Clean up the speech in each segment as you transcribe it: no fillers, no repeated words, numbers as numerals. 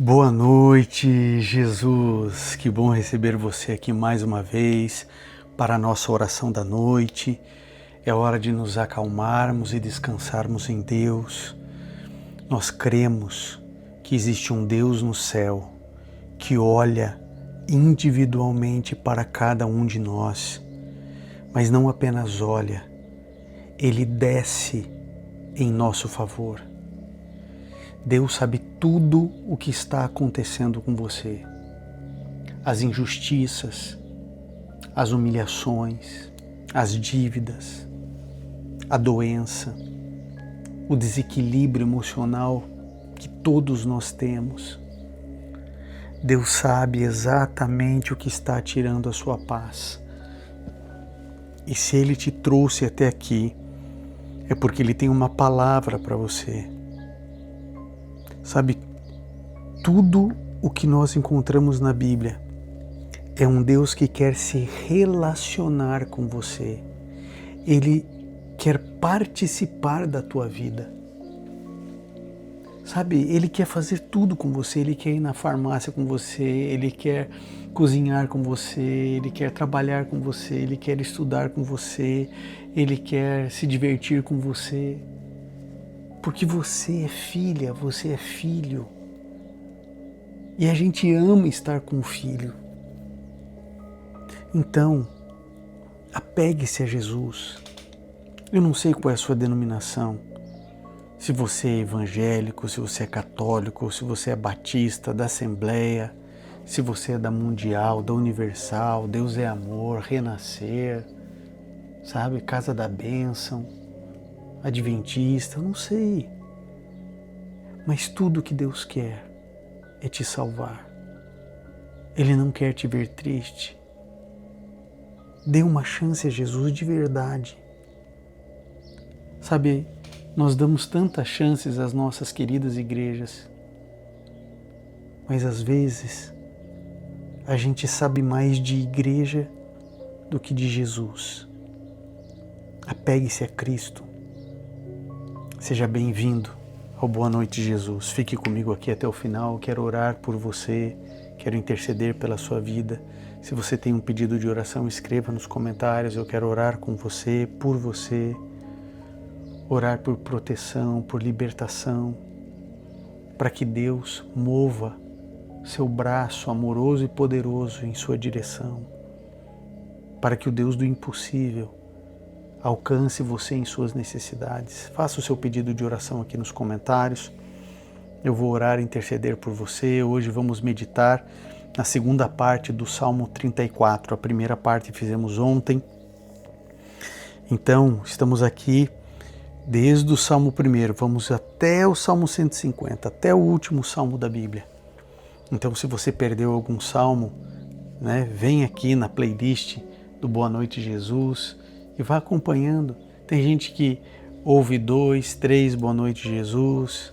Boa noite, Jesus. Que bom receber você aqui mais uma vez para a nossa oração da noite. É hora de nos acalmarmos e descansarmos em Deus. Nós cremos que existe um Deus no céu que olha individualmente para cada um de nós, mas não apenas olha, Ele desce em nosso favor. Deus sabe tudo o que está acontecendo com você. As injustiças, as humilhações, as dívidas, a doença, o desequilíbrio emocional que todos nós temos. Deus sabe exatamente o que está tirando a sua paz. E se Ele te trouxe até aqui, é porque Ele tem uma palavra para você. Sabe, tudo o que nós encontramos na Bíblia é um Deus que quer se relacionar com você. Ele quer participar da tua vida. Sabe, Ele quer fazer tudo com você. Ele quer ir na farmácia com você, Ele quer cozinhar com você, Ele quer trabalhar com você, Ele quer estudar com você, Ele quer se divertir com você. Porque você é filha, você é filho. E a gente ama estar com o filho. Então, apegue-se a Jesus. Eu não sei qual é a sua denominação. Se você é evangélico, se você é católico, se você é batista, da Assembleia, se você é da Mundial, da Universal, Deus é Amor, Renascer, sabe, Casa da Bênção, Adventista, não sei. Mas tudo que Deus quer é te salvar. Ele não quer te ver triste. Dê uma chance a Jesus de verdade. Sabe, nós damos tantas chances às nossas queridas igrejas, mas às vezes a gente sabe mais de igreja do que de Jesus. Apegue-se a Cristo. Seja bem-vindo ao Boa Noite, Jesus. Fique comigo aqui até o final. Quero orar por você, quero interceder pela sua vida. Se você tem um pedido de oração, escreva nos comentários. Eu quero orar com você, por você. Orar por proteção, por libertação, para que Deus mova seu braço amoroso e poderoso em sua direção, para que o Deus do impossível alcance você em suas necessidades. Faça o seu pedido de oração aqui nos comentários. Eu vou orar e interceder por você. Hoje vamos meditar na segunda parte do Salmo 34. A primeira parte fizemos ontem. Então, estamos aqui desde o Salmo 1, vamos até o Salmo 150, até o último Salmo da Bíblia. Então, se você perdeu algum Salmo, vem aqui na playlist do Boa Noite, Jesus, e vá acompanhando. Tem gente que ouve 2, 3 Boa Noite, Jesus,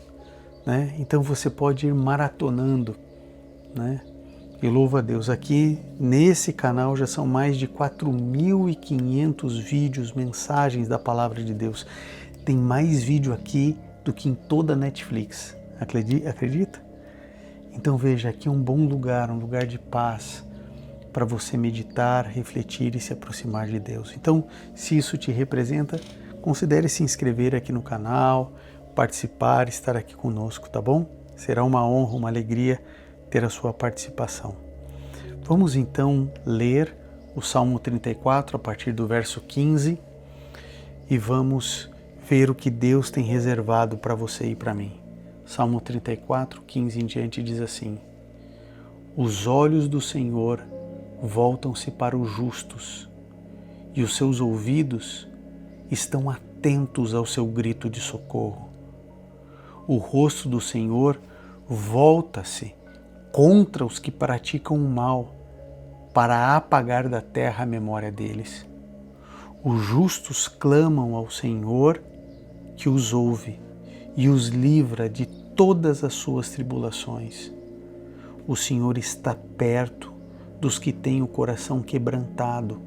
Então você pode ir maratonando, E louva a Deus. Aqui nesse canal já são mais de 4.500 vídeos, mensagens da Palavra de Deus. Tem mais vídeo aqui do que em toda a Netflix. Acredita? Então veja, aqui é um bom lugar, um lugar de paz, para você meditar, refletir e se aproximar de Deus. Então, se isso te representa, considere se inscrever aqui no canal, participar, estar aqui conosco, tá bom? Será uma honra, uma alegria ter a sua participação. Vamos então ler o Salmo 34 a partir do verso 15 e vamos ver o que Deus tem reservado para você e para mim. Salmo 34, 15 em diante diz assim: Os olhos do Senhor voltam-se para os justos, e os seus ouvidos estão atentos ao seu grito de socorro. O rosto do Senhor volta-se contra os que praticam o mal, para apagar da terra a memória deles. Os justos clamam ao Senhor, que os ouve e os livra de todas as suas tribulações. O Senhor está perto dos que têm o coração quebrantado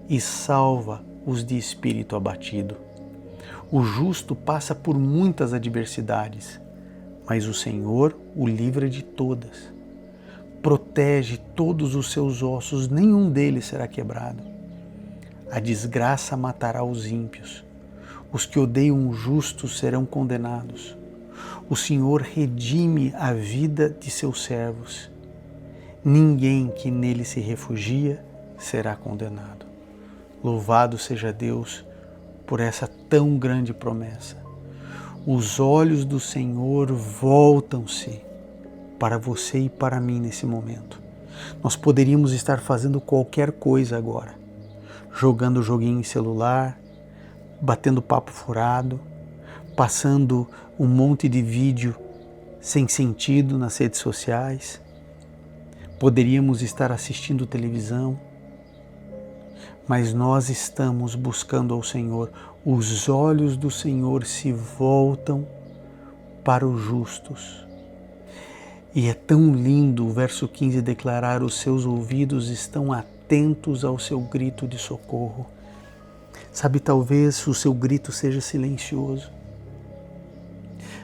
e salva os de espírito abatido. O justo passa por muitas adversidades, mas o Senhor o livra de todas. Protege todos os seus ossos, nenhum deles será quebrado. A desgraça matará os ímpios. Os que odeiam o justo serão condenados. O Senhor redime a vida de seus servos. Ninguém que nele se refugia será condenado. Louvado seja Deus por essa tão grande promessa. Os olhos do Senhor voltam-se para você e para mim nesse momento. Nós poderíamos estar fazendo qualquer coisa agora, jogando joguinho em celular, batendo papo furado, passando um monte de vídeo sem sentido nas redes sociais. Poderíamos estar assistindo televisão, mas nós estamos buscando ao Senhor. Os olhos do Senhor se voltam para os justos. E é tão lindo o verso 15 declarar: os seus ouvidos estão atentos ao seu grito de socorro. Sabe, talvez o seu grito seja silencioso.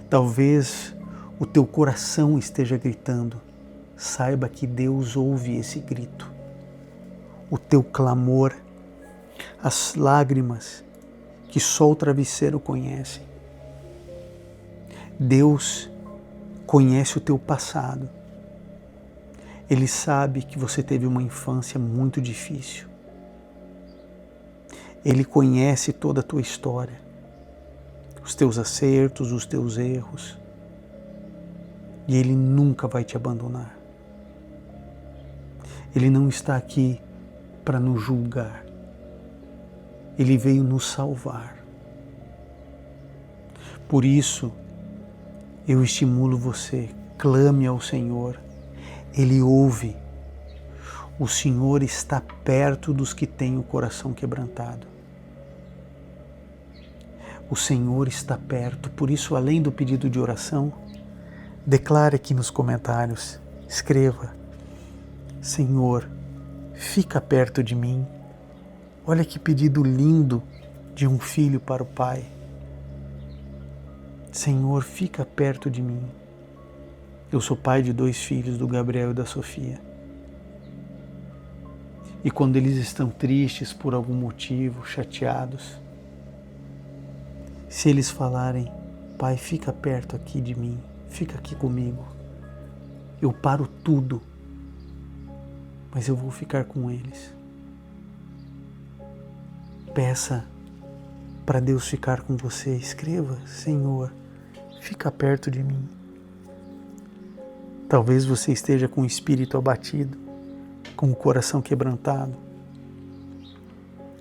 Talvez o teu coração esteja gritando. Saiba que Deus ouve esse grito. O teu clamor, as lágrimas que só o travesseiro conhece. Deus conhece o teu passado. Ele sabe que você teve uma infância muito difícil. Ele conhece toda a tua história, os teus acertos, os teus erros. E Ele nunca vai te abandonar. Ele não está aqui para nos julgar. Ele veio nos salvar. Por isso, eu estimulo você, clame ao Senhor. Ele ouve. O Senhor está perto dos que têm o coração quebrantado. O Senhor está perto. Por isso, além do pedido de oração, declare aqui nos comentários, escreva: Senhor, fica perto de mim. Olha que pedido lindo de um filho para o pai. Senhor, fica perto de mim. Eu sou pai de 2 filhos, do Gabriel e da Sofia. E quando eles estão tristes por algum motivo, chateados, se eles falarem: Pai, fica perto aqui de mim, fica aqui comigo, eu paro tudo, mas eu vou ficar com eles. Peça para Deus ficar com você. Escreva: Senhor, fica perto de mim. Talvez você esteja com o espírito abatido, com o coração quebrantado,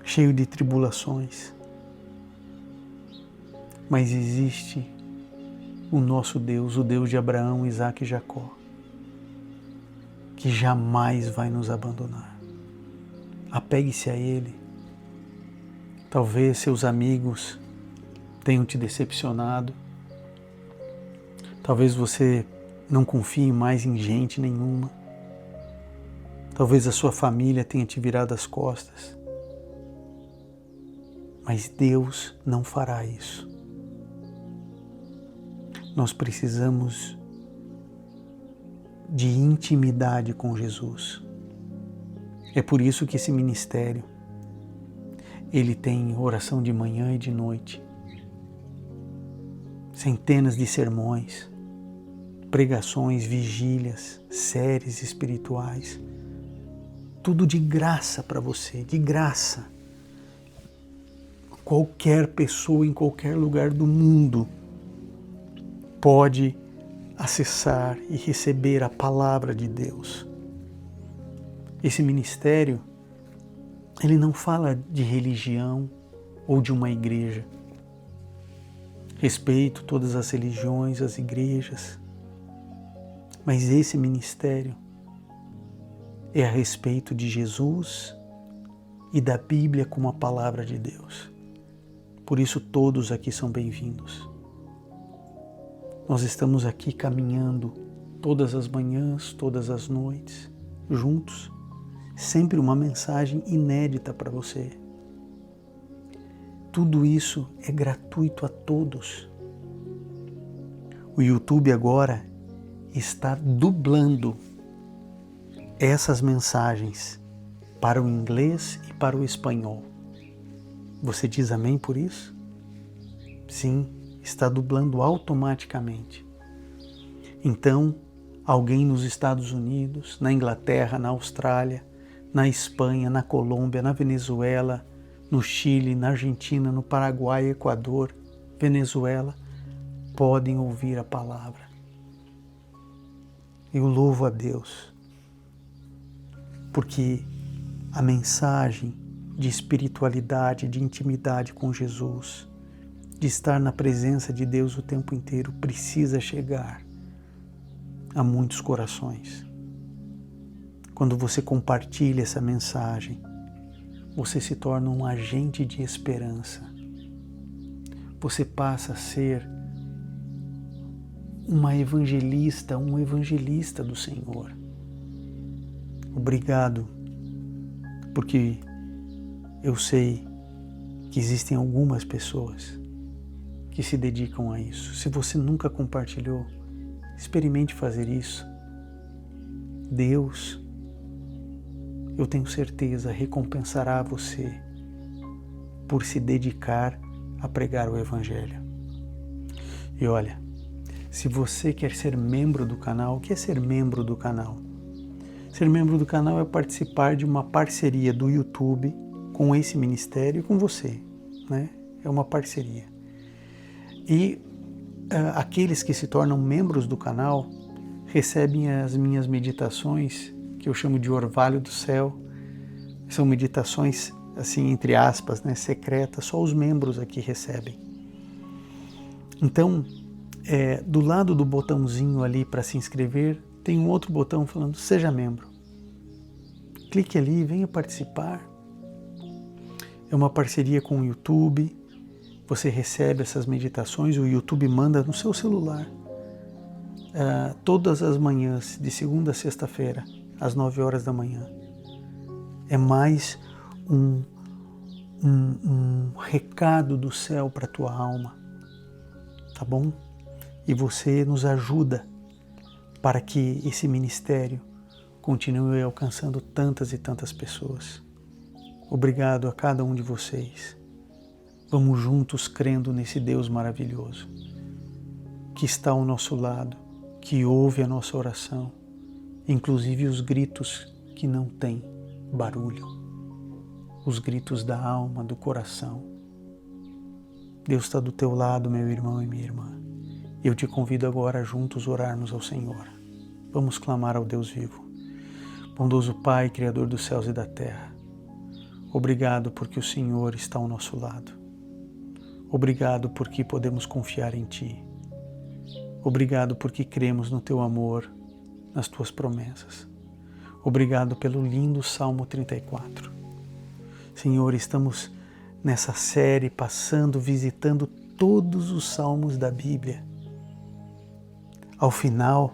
cheio de tribulações. Mas existe o nosso Deus, o Deus de Abraão, Isaque e Jacó, que jamais vai nos abandonar. Apegue-se a Ele. Talvez seus amigos tenham te decepcionado. Talvez você não confie mais em gente nenhuma. Talvez a sua família tenha te virado as costas. Mas Deus não fará isso. Nós precisamos de intimidade com Jesus. É por isso que esse ministério, ele tem oração de manhã e de noite. Centenas de sermões, pregações, vigílias, séries espirituais. Tudo de graça para você, de graça. Qualquer pessoa em qualquer lugar do mundo pode acessar e receber a palavra de Deus. Esse ministério, ele não fala de religião ou de uma igreja. Respeito todas as religiões, as igrejas, mas esse ministério é a respeito de Jesus e da Bíblia como a palavra de Deus. Por isso todos aqui são bem-vindos. Nós estamos aqui caminhando todas as manhãs, todas as noites, juntos, sempre uma mensagem inédita para você. Tudo isso é gratuito a todos. O YouTube agora está dublando essas mensagens para o inglês e para o espanhol. Você diz amém por isso? Sim, está dublando automaticamente. Então, alguém nos Estados Unidos, na Inglaterra, na Austrália, na Espanha, na Colômbia, na Venezuela, no Chile, na Argentina, no Paraguai, Equador, Venezuela, podem ouvir a palavra. Eu louvo a Deus, porque a mensagem de espiritualidade, de intimidade com Jesus, de estar na presença de Deus o tempo inteiro, precisa chegar a muitos corações. Quando você compartilha essa mensagem, você se torna um agente de esperança. Você passa a ser uma evangelista, um evangelista do Senhor. Obrigado, porque eu sei que existem algumas pessoas que se dedicam a isso. Se você nunca compartilhou, experimente fazer isso. Deus, eu tenho certeza, recompensará você por se dedicar a pregar o Evangelho. E olha, se você quer ser membro do canal, o que é ser membro do canal? Ser membro do canal é participar de uma parceria do YouTube com esse ministério e com você, né? É uma parceria. E aqueles que se tornam membros do canal recebem as minhas meditações, que eu chamo de Orvalho do Céu. São meditações, assim, entre aspas, né, secretas, só os membros aqui recebem. Então, do lado do botãozinho ali para se inscrever, tem um outro botão falando Seja Membro. Clique ali, venha participar. É uma parceria com o YouTube. Você recebe essas meditações, o YouTube manda no seu celular. Todas as manhãs, de segunda a sexta-feira, às 9 horas da manhã. É mais um recado do céu para a tua alma, tá bom? E você nos ajuda para que esse ministério continue alcançando tantas e tantas pessoas. Obrigado a cada um de vocês. Vamos juntos crendo nesse Deus maravilhoso, que está ao nosso lado, que ouve a nossa oração, inclusive os gritos que não têm barulho, os gritos da alma, do coração. Deus está do teu lado, meu irmão e minha irmã. Eu te convido agora a juntos orarmos ao Senhor. Vamos clamar ao Deus vivo. Bondoso Pai, Criador dos céus e da terra, obrigado porque o Senhor está ao nosso lado. Obrigado porque podemos confiar em Ti. Obrigado porque cremos no Teu amor, nas Tuas promessas. Obrigado pelo lindo Salmo 34. Senhor, estamos nessa série visitando todos os salmos da Bíblia. Ao final,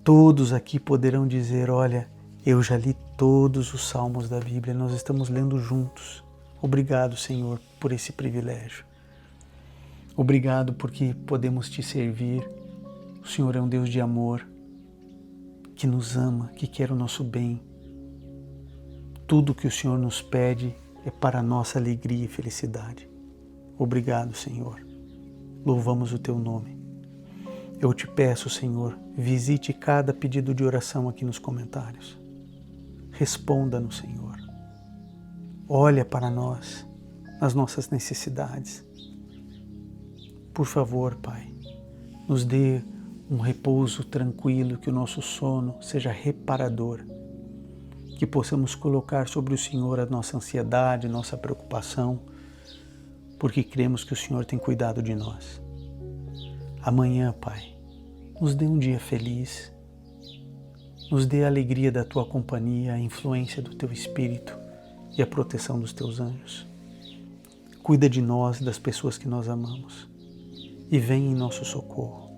todos aqui poderão dizer, olha, eu já li todos os salmos da Bíblia, nós estamos lendo juntos. Obrigado, Senhor, por esse privilégio. Obrigado porque podemos Te servir. O Senhor é um Deus de amor, que nos ama, que quer o nosso bem. Tudo que o Senhor nos pede é para a nossa alegria e felicidade. Obrigado, Senhor. Louvamos o Teu nome. Eu te peço, Senhor, visite cada pedido de oração aqui nos comentários. Responda-nos, Senhor. Olha para nós, nas nossas necessidades. Por favor, Pai, nos dê um repouso tranquilo, que o nosso sono seja reparador, que possamos colocar sobre o Senhor a nossa ansiedade, nossa preocupação, porque cremos que o Senhor tem cuidado de nós. Amanhã, Pai, nos dê um dia feliz, nos dê a alegria da Tua companhia, a influência do Teu Espírito e a proteção dos Teus anjos. Cuida de nós e das pessoas que nós amamos e vem em nosso socorro.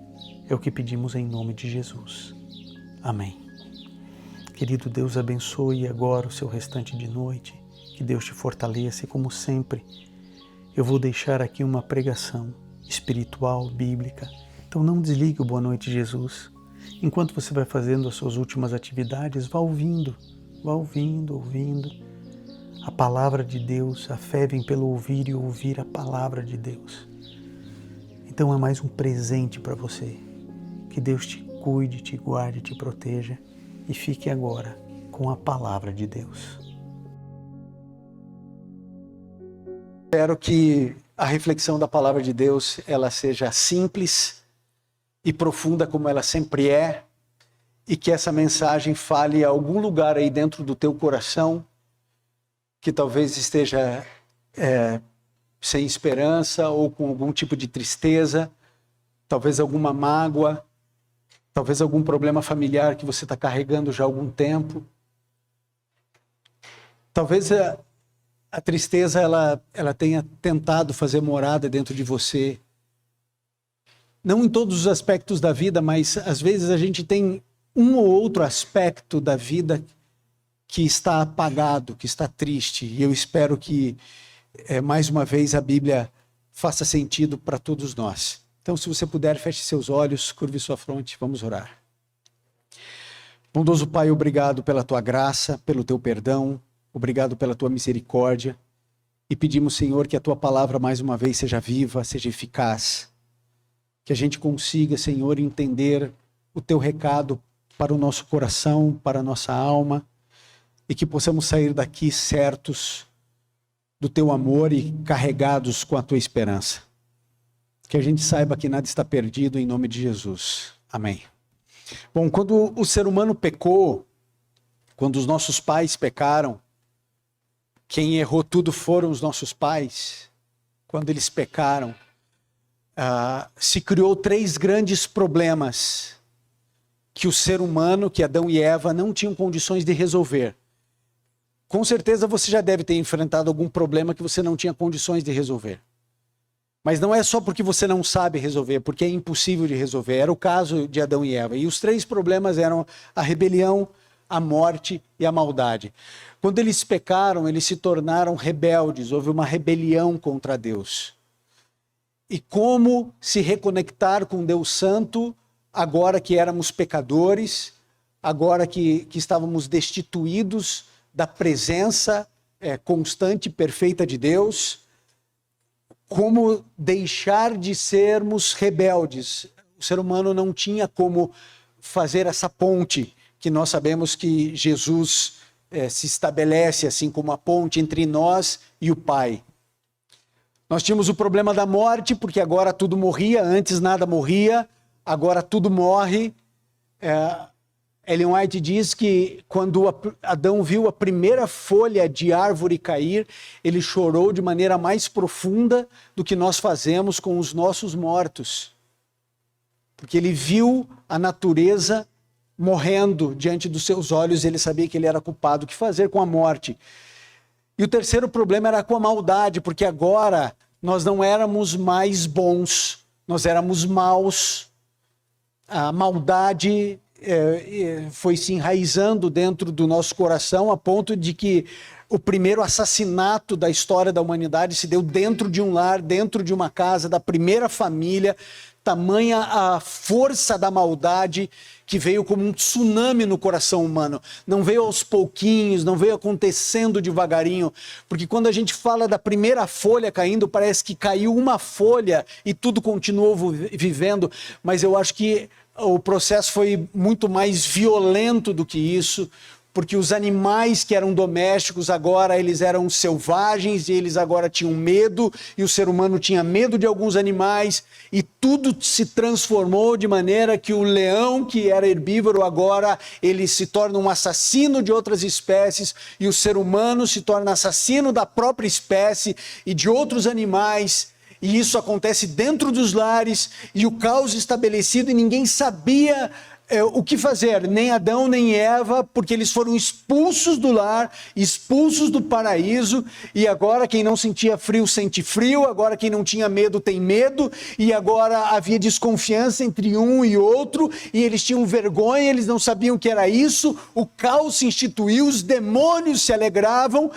É o que pedimos em nome de Jesus. Amém. Querido, Deus abençoe agora o seu restante de noite, que Deus te fortaleça e, como sempre, eu vou deixar aqui uma pregação espiritual, bíblica, Então não desligue o Boa Noite Jesus. Enquanto você vai fazendo as suas últimas atividades, vá ouvindo, ouvindo. A palavra de Deus, a fé vem pelo ouvir e ouvir a palavra de Deus. Então é mais um presente para você. Que Deus te cuide, te guarde, te proteja e fique agora com a palavra de Deus. Espero que a reflexão da palavra de Deus ela seja simples e profunda como ela sempre é, e que essa mensagem fale a algum lugar aí dentro do teu coração que talvez esteja sem esperança ou com algum tipo de tristeza, talvez alguma mágoa, talvez algum problema familiar que você está carregando já há algum tempo. Talvez a tristeza ela tenha tentado fazer morada dentro de você. Não em todos os aspectos da vida, mas às vezes a gente tem um ou outro aspecto da vida que está apagado, que está triste. E eu espero que, mais uma vez, a Bíblia faça sentido para todos nós. Então, se você puder, feche seus olhos, curve sua fronte, vamos orar. Bondoso Pai, obrigado pela Tua graça, pelo Teu perdão, obrigado pela Tua misericórdia. E pedimos, Senhor, que a Tua palavra, mais uma vez, seja viva, seja eficaz. Que a gente consiga, Senhor, entender o Teu recado para o nosso coração, para a nossa alma, e que possamos sair daqui certos do Teu amor e carregados com a Tua esperança. Que a gente saiba que nada está perdido em nome de Jesus. Amém. Bom, quando o ser humano pecou, quando os nossos pais pecaram, quem errou tudo foram os nossos pais. Quando eles pecaram, se criou 3 grandes problemas que o ser humano, que Adão e Eva, não tinham condições de resolver. Com certeza você já deve ter enfrentado algum problema que você não tinha condições de resolver. Mas não é só porque você não sabe resolver, porque é impossível de resolver. Era o caso de Adão e Eva. E os 3 problemas eram a rebelião, a morte e a maldade. Quando eles pecaram, eles se tornaram rebeldes. Houve uma rebelião contra Deus. E como se reconectar com Deus Santo, agora que éramos pecadores, agora que estávamos destituídos da presença constante e perfeita de Deus, como deixar de sermos rebeldes. O ser humano não tinha como fazer essa ponte, que nós sabemos que Jesus se estabelece assim como a ponte entre nós e o Pai. Nós tínhamos o problema da morte, porque agora tudo morria, antes nada morria, agora tudo morre. Ellen White diz que quando Adão viu a primeira folha de árvore cair, ele chorou de maneira mais profunda do que nós fazemos com os nossos mortos. Porque ele viu a natureza morrendo diante dos seus olhos e ele sabia que ele era culpado. O que fazer com a morte? E o terceiro problema era com a maldade, porque agora nós não éramos mais bons, nós éramos maus. A maldade foi se enraizando dentro do nosso coração a ponto de que o primeiro assassinato da história da humanidade se deu dentro de um lar, dentro de uma casa, da primeira família. Tamanha a força da maldade que veio como um tsunami no coração humano. Não veio aos pouquinhos, não veio acontecendo devagarinho, porque quando a gente fala da primeira folha caindo, parece que caiu uma folha e tudo continuou vivendo, mas eu acho que o processo foi muito mais violento do que isso, porque os animais que eram domésticos agora eles eram selvagens e eles agora tinham medo, e o ser humano tinha medo de alguns animais, e tudo se transformou de maneira que o leão, que era herbívoro, agora ele se torna um assassino de outras espécies, e o ser humano se torna assassino da própria espécie e de outros animais. E isso acontece dentro dos lares, e o caos estabelecido, e ninguém sabia o que fazer, nem Adão nem Eva, porque eles foram expulsos do lar, expulsos do paraíso, e agora quem não sentia frio sente frio, agora quem não tinha medo tem medo, e agora havia desconfiança entre um e outro, e eles tinham vergonha, eles não sabiam o que era isso, o caos se instituiu, os demônios se alegravam,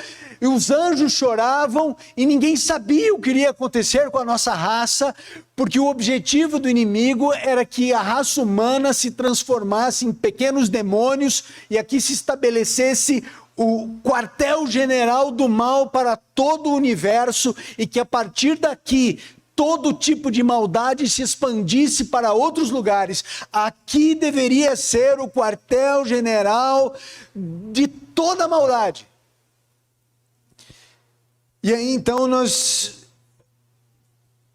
e os anjos choravam e ninguém sabia o que iria acontecer com a nossa raça, porque o objetivo do inimigo era que a raça humana se transformasse em pequenos demônios e aqui se estabelecesse o quartel-general do mal para todo o universo e que a partir daqui todo tipo de maldade se expandisse para outros lugares. Aqui deveria ser o quartel-general de toda a maldade. E aí então nós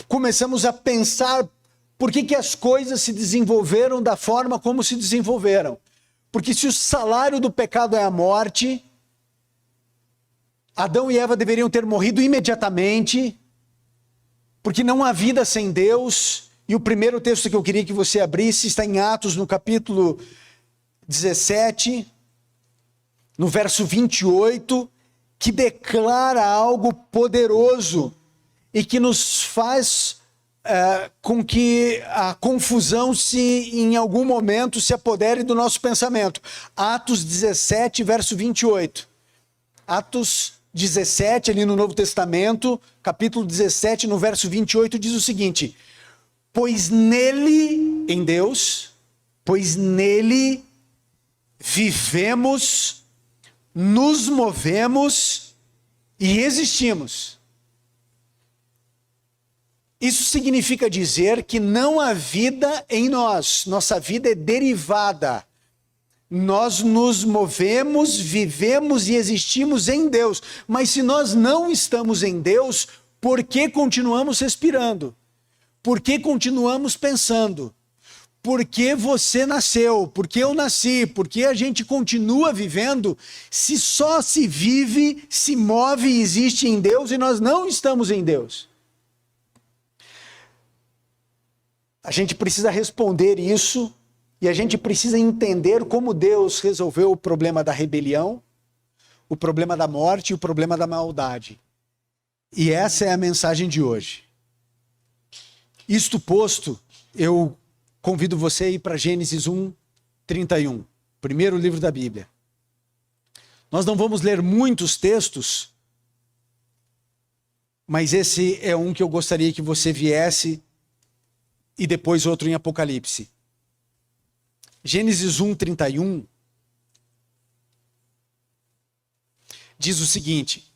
começamos a pensar por que as coisas se desenvolveram da forma como se desenvolveram. Porque se o salário do pecado é a morte, Adão e Eva deveriam ter morrido imediatamente, porque não há vida sem Deus. E o primeiro texto que eu queria que você abrisse está em Atos, no capítulo 17, no verso 28, que declara algo poderoso e que nos faz com que a confusão em algum momento se apodere do nosso pensamento. Atos 17, verso 28. Atos 17, ali no Novo Testamento, capítulo 17, no verso 28, diz o seguinte: pois nele, em Deus, pois nele vivemos, nos movemos e existimos. Isso significa dizer que não há vida em nós, nossa vida é derivada. Nós nos movemos, vivemos e existimos em Deus. Mas se nós não estamos em Deus, por que continuamos respirando? Por que continuamos pensando? Por que você nasceu? Por que eu nasci? Por que a gente continua vivendo se só se vive, se move e existe em Deus e nós não estamos em Deus? A gente precisa responder isso. E a gente precisa entender como Deus resolveu o problema da rebelião, o problema da morte e o problema da maldade. E essa é a mensagem de hoje. Isto posto, eu convido você a ir para Gênesis 1, 31, primeiro livro da Bíblia. Nós não vamos ler muitos textos, mas esse é um que eu gostaria que você viesse e depois outro em Apocalipse. Gênesis 1, 31 diz o seguinte: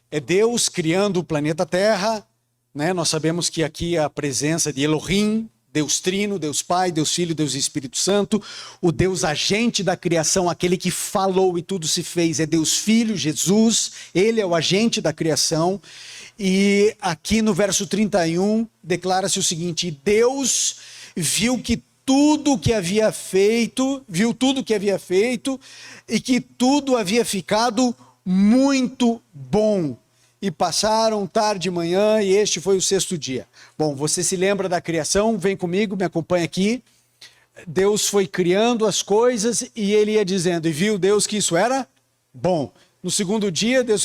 é Deus criando o planeta Terra, né? Nós sabemos que aqui a presença de Elohim, Deus Trino, Deus Pai, Deus Filho, Deus Espírito Santo, o Deus agente da criação, aquele que falou e tudo se fez, é Deus Filho, Jesus, ele é o agente da criação. E aqui no verso 31 declara-se o seguinte: Deus viu tudo que havia feito e que tudo havia ficado muito bom. E passaram tarde e manhã e este foi o sexto dia. Bom, você se lembra da criação? Vem comigo, me acompanha aqui. Deus foi criando as coisas e ele ia dizendo, e viu Deus que isso era bom. No segundo dia, Deus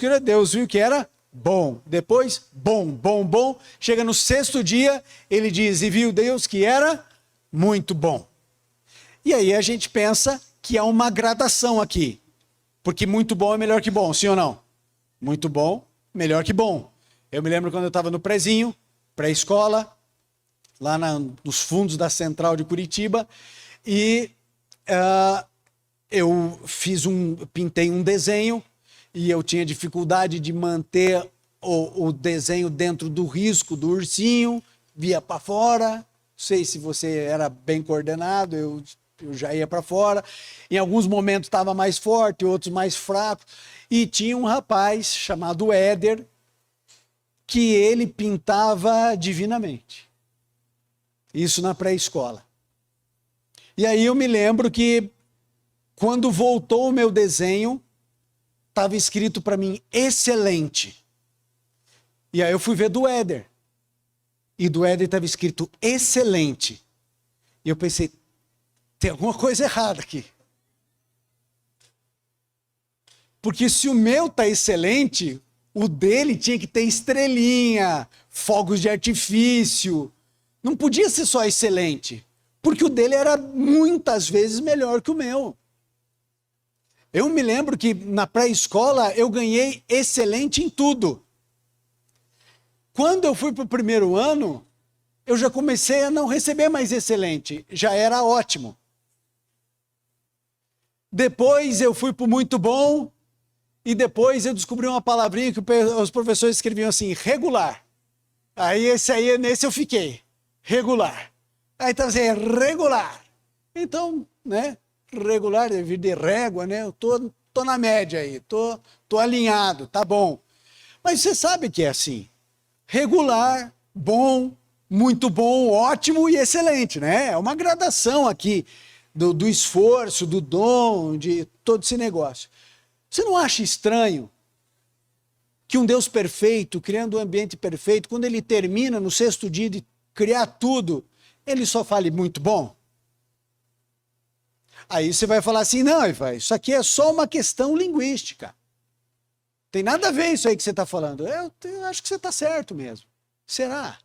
viu que era bom. Depois, bom. Chega no sexto dia, ele diz, e viu Deus que era muito bom. E aí a gente pensa que há uma gradação aqui. Porque muito bom é melhor que bom, sim ou não? Muito bom, melhor que bom. Eu me lembro quando eu estava no prézinho, pré-escola, lá nos fundos da Central de Curitiba, e eu pintei um desenho, e eu tinha dificuldade de manter o desenho dentro do risco do ursinho, via para fora. Não sei se você era bem coordenado, eu já ia para fora. Em alguns momentos estava mais forte, outros mais fraco. E tinha um rapaz chamado Éder, que ele pintava divinamente. Isso na pré-escola. E aí eu me lembro que quando voltou o meu desenho, estava escrito para mim, excelente. E aí eu fui ver do Éder. E do Éder estava escrito, excelente. E eu pensei, tem alguma coisa errada aqui. Porque se o meu está excelente, o dele tinha que ter estrelinha, fogos de artifício. Não podia ser só excelente. Porque o dele era muitas vezes melhor que o meu. Eu me lembro que na pré-escola eu ganhei excelente em tudo. Quando eu fui para o primeiro ano, eu já comecei a não receber mais excelente, já era ótimo. Depois eu fui para o muito bom, e depois eu descobri uma palavrinha que os professores escreviam assim, regular. Aí nesse eu fiquei, regular. Aí estava assim, regular. Então, né, regular, deve vir de régua, né, eu tô na média aí, tô alinhado, tá bom. Mas você sabe que é assim, regular, bom, muito bom, ótimo e excelente, né? É uma gradação aqui do esforço, do dom, de todo esse negócio. Você não acha estranho que um Deus perfeito, criando um ambiente perfeito, quando ele termina no sexto dia de criar tudo, ele só fale muito bom? Aí você vai falar assim, não, isso aqui é só uma questão linguística. Tem nada a ver isso aí que você está falando. Eu acho que você está certo mesmo. Será?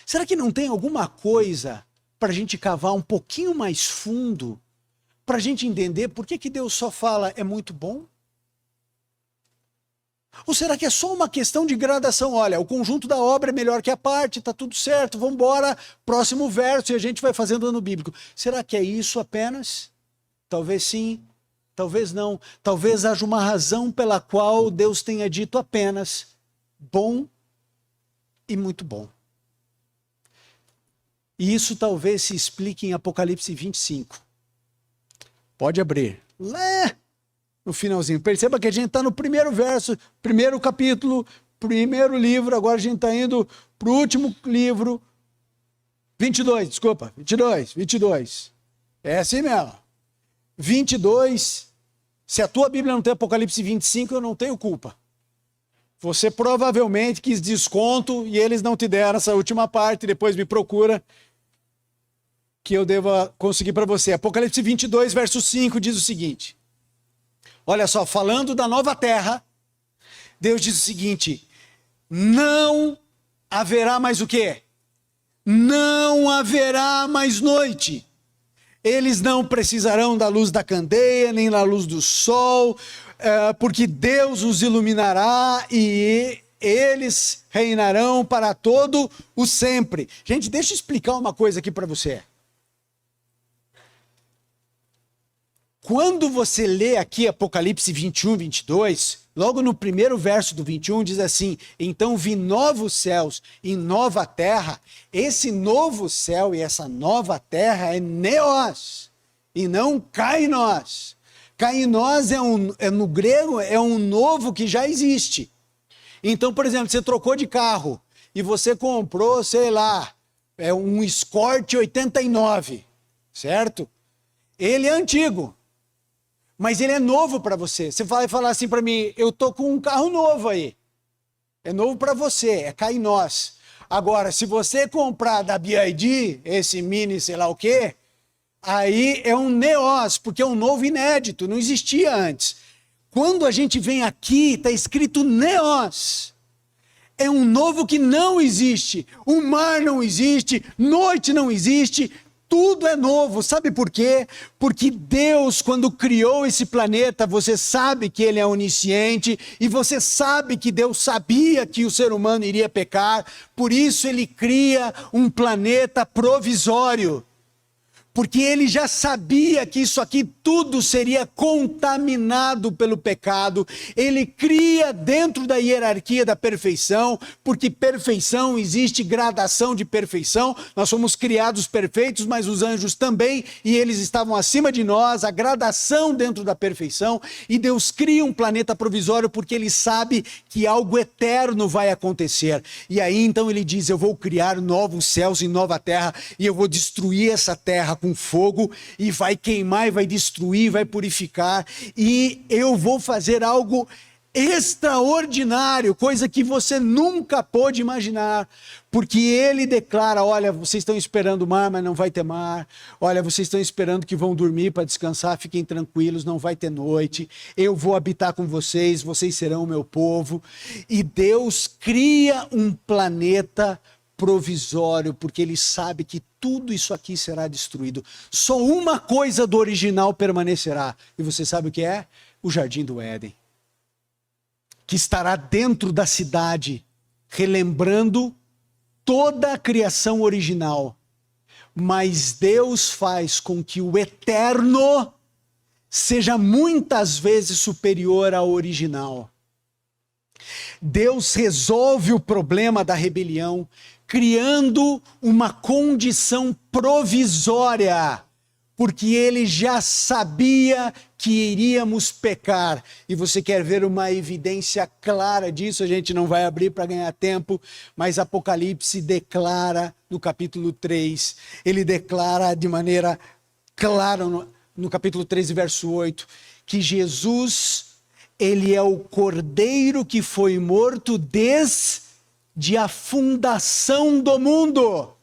Será que não tem alguma coisa para a gente cavar um pouquinho mais fundo, para a gente entender por que Deus só fala é muito bom? Ou será que é só uma questão de gradação? Olha, o conjunto da obra é melhor que a parte, tá tudo certo, vamos embora, próximo verso, e a gente vai fazendo ano bíblico. Será que é isso apenas? Talvez sim, talvez não. Talvez haja uma razão pela qual Deus tenha dito apenas bom e muito bom. E isso talvez se explique em Apocalipse 25. Pode abrir. Lá no finalzinho. Perceba que a gente está no primeiro verso, primeiro capítulo, primeiro livro, agora a gente está indo para o último livro, 22. É assim mesmo. 22, se a tua Bíblia não tem Apocalipse 25, eu não tenho culpa. Você provavelmente quis desconto e eles não te deram essa última parte, depois me procura que eu deva conseguir para você. Apocalipse 22, verso 5 diz o seguinte. Olha só, falando da nova terra, Deus diz o seguinte, não haverá mais o quê? Não haverá mais noite. Eles não precisarão da luz da candeia, nem da luz do sol, porque Deus os iluminará e eles reinarão para todo o sempre. Gente, deixa eu explicar uma coisa aqui para você. Quando você lê aqui Apocalipse 21, 22, logo no primeiro verso do 21 diz assim, então vi novos céus e nova terra. Esse novo céu e essa nova terra é neos e não kainós. Kainós no grego é um novo que já existe. Então, por exemplo, você trocou de carro e você comprou, sei lá, um Escort 89, certo? Ele é antigo. Mas ele é novo para você. Você vai falar assim para mim, eu tô com um carro novo aí. É novo para você, é kainós. Agora, se você comprar da BYD, esse mini sei lá o quê, aí é um neos, porque é um novo inédito, não existia antes. Quando a gente vem aqui, está escrito neos. É um novo que não existe. O mar não existe, noite não existe, tudo é novo. Sabe por quê? Porque Deus, quando criou esse planeta, você sabe que ele é onisciente e você sabe que Deus sabia que o ser humano iria pecar, por isso ele cria um planeta provisório. Porque ele já sabia que isso aqui tudo seria contaminado pelo pecado. Ele cria dentro da hierarquia da perfeição, porque perfeição existe gradação de perfeição. Nós somos criados perfeitos, mas os anjos também, e eles estavam acima de nós, a gradação dentro da perfeição. E Deus cria um planeta provisório porque ele sabe que algo eterno vai acontecer. E aí então ele diz, eu vou criar novos céus e nova terra, e eu vou destruir essa terra com fogo, e vai queimar, e vai destruir, vai purificar, e eu vou fazer algo extraordinário, coisa que você nunca pôde imaginar, porque ele declara, olha, vocês estão esperando mar, mas não vai ter mar, olha, vocês estão esperando que vão dormir para descansar, fiquem tranquilos, não vai ter noite, eu vou habitar com vocês, vocês serão o meu povo, e Deus cria um planeta provisório, porque ele sabe que tudo isso aqui será destruído. Só uma coisa do original permanecerá. E você sabe o que é? O Jardim do Éden, que estará dentro da cidade, relembrando toda a criação original. Mas Deus faz com que o eterno seja muitas vezes superior ao original. Deus resolve o problema da rebelião, criando uma condição provisória, porque ele já sabia que iríamos pecar. E você quer ver uma evidência clara disso? A gente não vai abrir para ganhar tempo, mas Apocalipse declara no capítulo 3, ele declara de maneira clara no capítulo 13, verso 8, que Jesus, ele é o cordeiro que foi morto desde a fundação do mundo.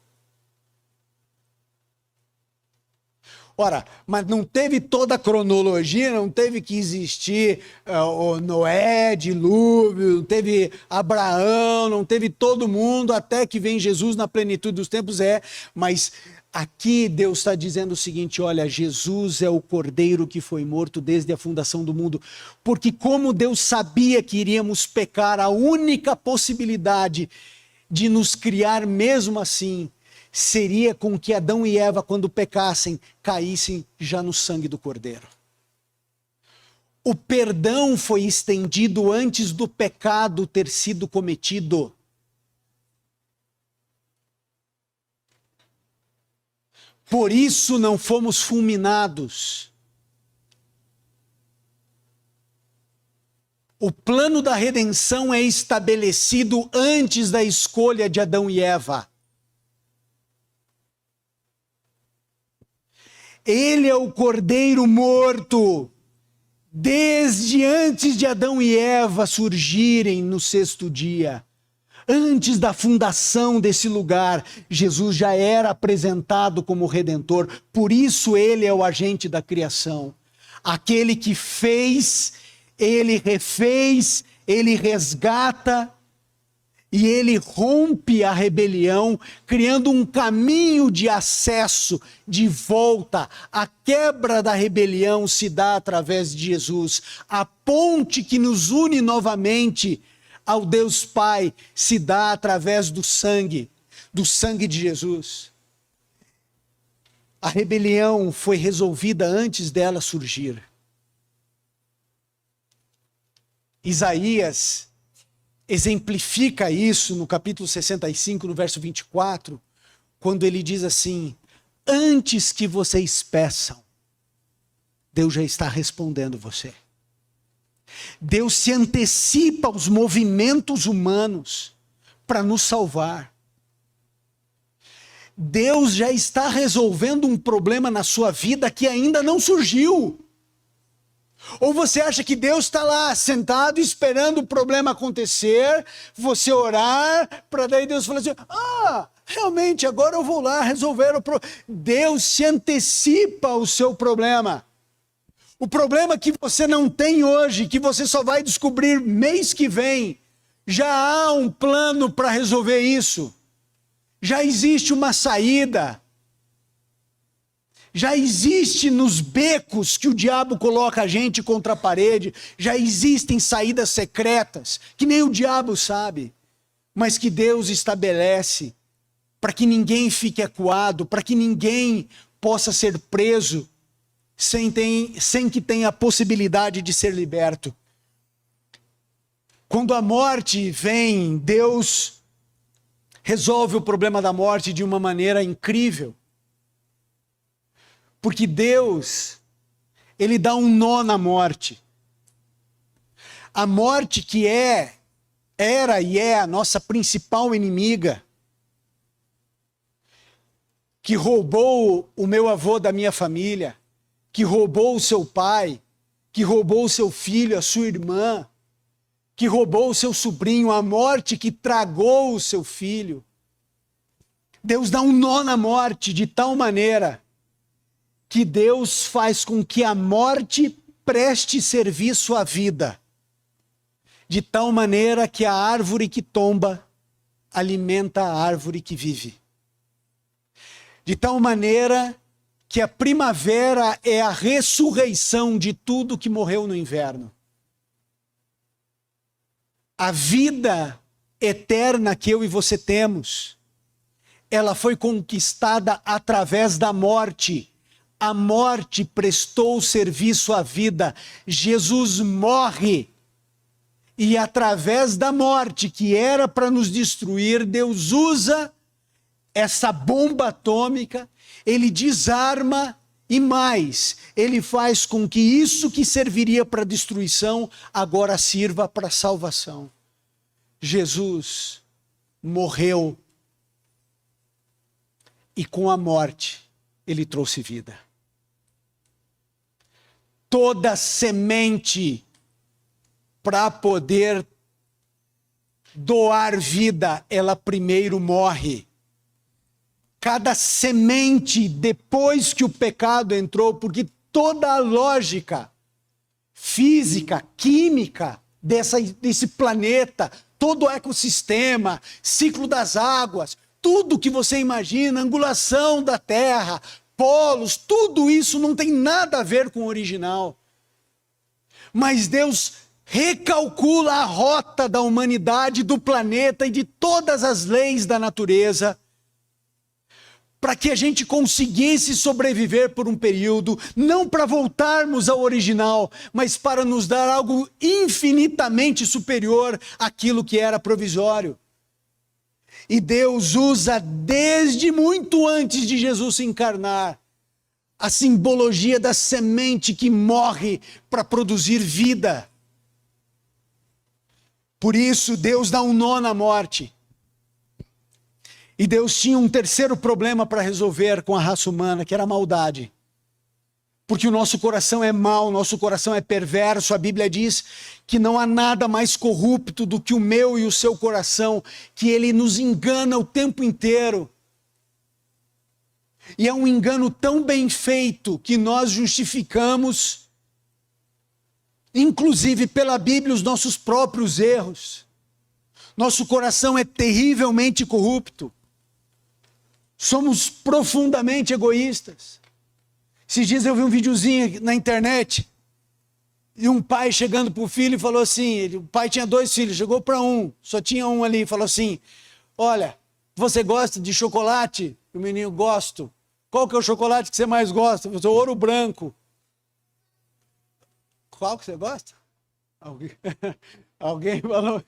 Ora, mas não teve toda a cronologia, não teve que existir o Noé, dilúvio, não teve Abraão, não teve todo mundo, até que vem Jesus na plenitude dos tempos, mas aqui Deus está dizendo o seguinte, olha, Jesus é o cordeiro que foi morto desde a fundação do mundo, porque como Deus sabia que iríamos pecar, a única possibilidade de nos criar mesmo assim, seria com que Adão e Eva, quando pecassem, caíssem já no sangue do Cordeiro. O perdão foi estendido antes do pecado ter sido cometido. Por isso não fomos fulminados. O plano da redenção é estabelecido antes da escolha de Adão e Eva. Ele é o cordeiro morto, desde antes de Adão e Eva surgirem no sexto dia. Antes da fundação desse lugar, Jesus já era apresentado como Redentor, por isso ele é o agente da criação. Aquele que fez, ele refez, ele resgata, e ele rompe a rebelião, criando um caminho de acesso, de volta. A quebra da rebelião se dá através de Jesus. A ponte que nos une novamente ao Deus Pai se dá através do sangue de Jesus. A rebelião foi resolvida antes dela surgir. Isaías exemplifica isso no capítulo 65, no verso 24, quando ele diz assim, antes que vocês peçam, Deus já está respondendo você. Deus se antecipa aos movimentos humanos para nos salvar. Deus já está resolvendo um problema na sua vida que ainda não surgiu. Ou você acha que Deus está lá sentado esperando o problema acontecer, você orar, para daí Deus falar assim, realmente agora eu vou lá resolver o problema. Deus se antecipa ao seu problema. O problema que você não tem hoje, que você só vai descobrir mês que vem, já há um plano para resolver isso. Já existe uma saída. Já existe nos becos que o diabo coloca a gente contra a parede, já existem saídas secretas, que nem o diabo sabe, mas que Deus estabelece para que ninguém fique acuado, para que ninguém possa ser preso sem que tenha a possibilidade de ser liberto. Quando a morte vem, Deus resolve o problema da morte de uma maneira incrível. Porque Deus, ele dá um nó na morte. A morte que era e é a nossa principal inimiga, que roubou o meu avô da minha família, que roubou o seu pai, que roubou o seu filho, a sua irmã, que roubou o seu sobrinho, a morte que tragou o seu filho. Deus dá um nó na morte de tal maneira que Deus faz com que a morte preste serviço à vida, de tal maneira que a árvore que tomba alimenta a árvore que vive. De tal maneira que a primavera é a ressurreição de tudo que morreu no inverno. A vida eterna que eu e você temos, ela foi conquistada através da morte. A morte prestou serviço à vida. Jesus morre. E através da morte, que era para nos destruir, Deus usa essa bomba atômica, ele desarma e mais, ele faz com que isso que serviria para destruição agora sirva para salvação. Jesus morreu e com a morte ele trouxe vida. Toda semente para poder doar vida, ela primeiro morre. Cada semente, depois que o pecado entrou, porque toda a lógica física, química desse planeta, todo o ecossistema, ciclo das águas, tudo que você imagina, angulação da Terra, polos, tudo isso não tem nada a ver com o original. Mas Deus recalcula a rota da humanidade, do planeta e de todas as leis da natureza, para que a gente conseguisse sobreviver por um período, não para voltarmos ao original, mas para nos dar algo infinitamente superior àquilo que era provisório. E Deus usa desde muito antes de Jesus se encarnar, a simbologia da semente que morre para produzir vida. Por isso Deus dá um nó na morte. E Deus tinha um terceiro problema para resolver com a raça humana, que era a maldade. Porque o nosso coração é mau, o nosso coração é perverso. A Bíblia diz que não há nada mais corrupto do que o meu e o seu coração, que ele nos engana o tempo inteiro. E é um engano tão bem feito que nós justificamos, inclusive pela Bíblia, os nossos próprios erros. Nosso coração é terrivelmente corrupto. Somos profundamente egoístas. Esses dias eu vi um videozinho na internet de um pai chegando para o filho e falou assim, o pai tinha 2 filhos, chegou para um, só tinha um ali, falou assim, olha, você gosta de chocolate? O menino, gosto. Qual que é o chocolate que você mais gosta? Eu falei, Ouro Branco. Qual que você gosta? Alguém falou.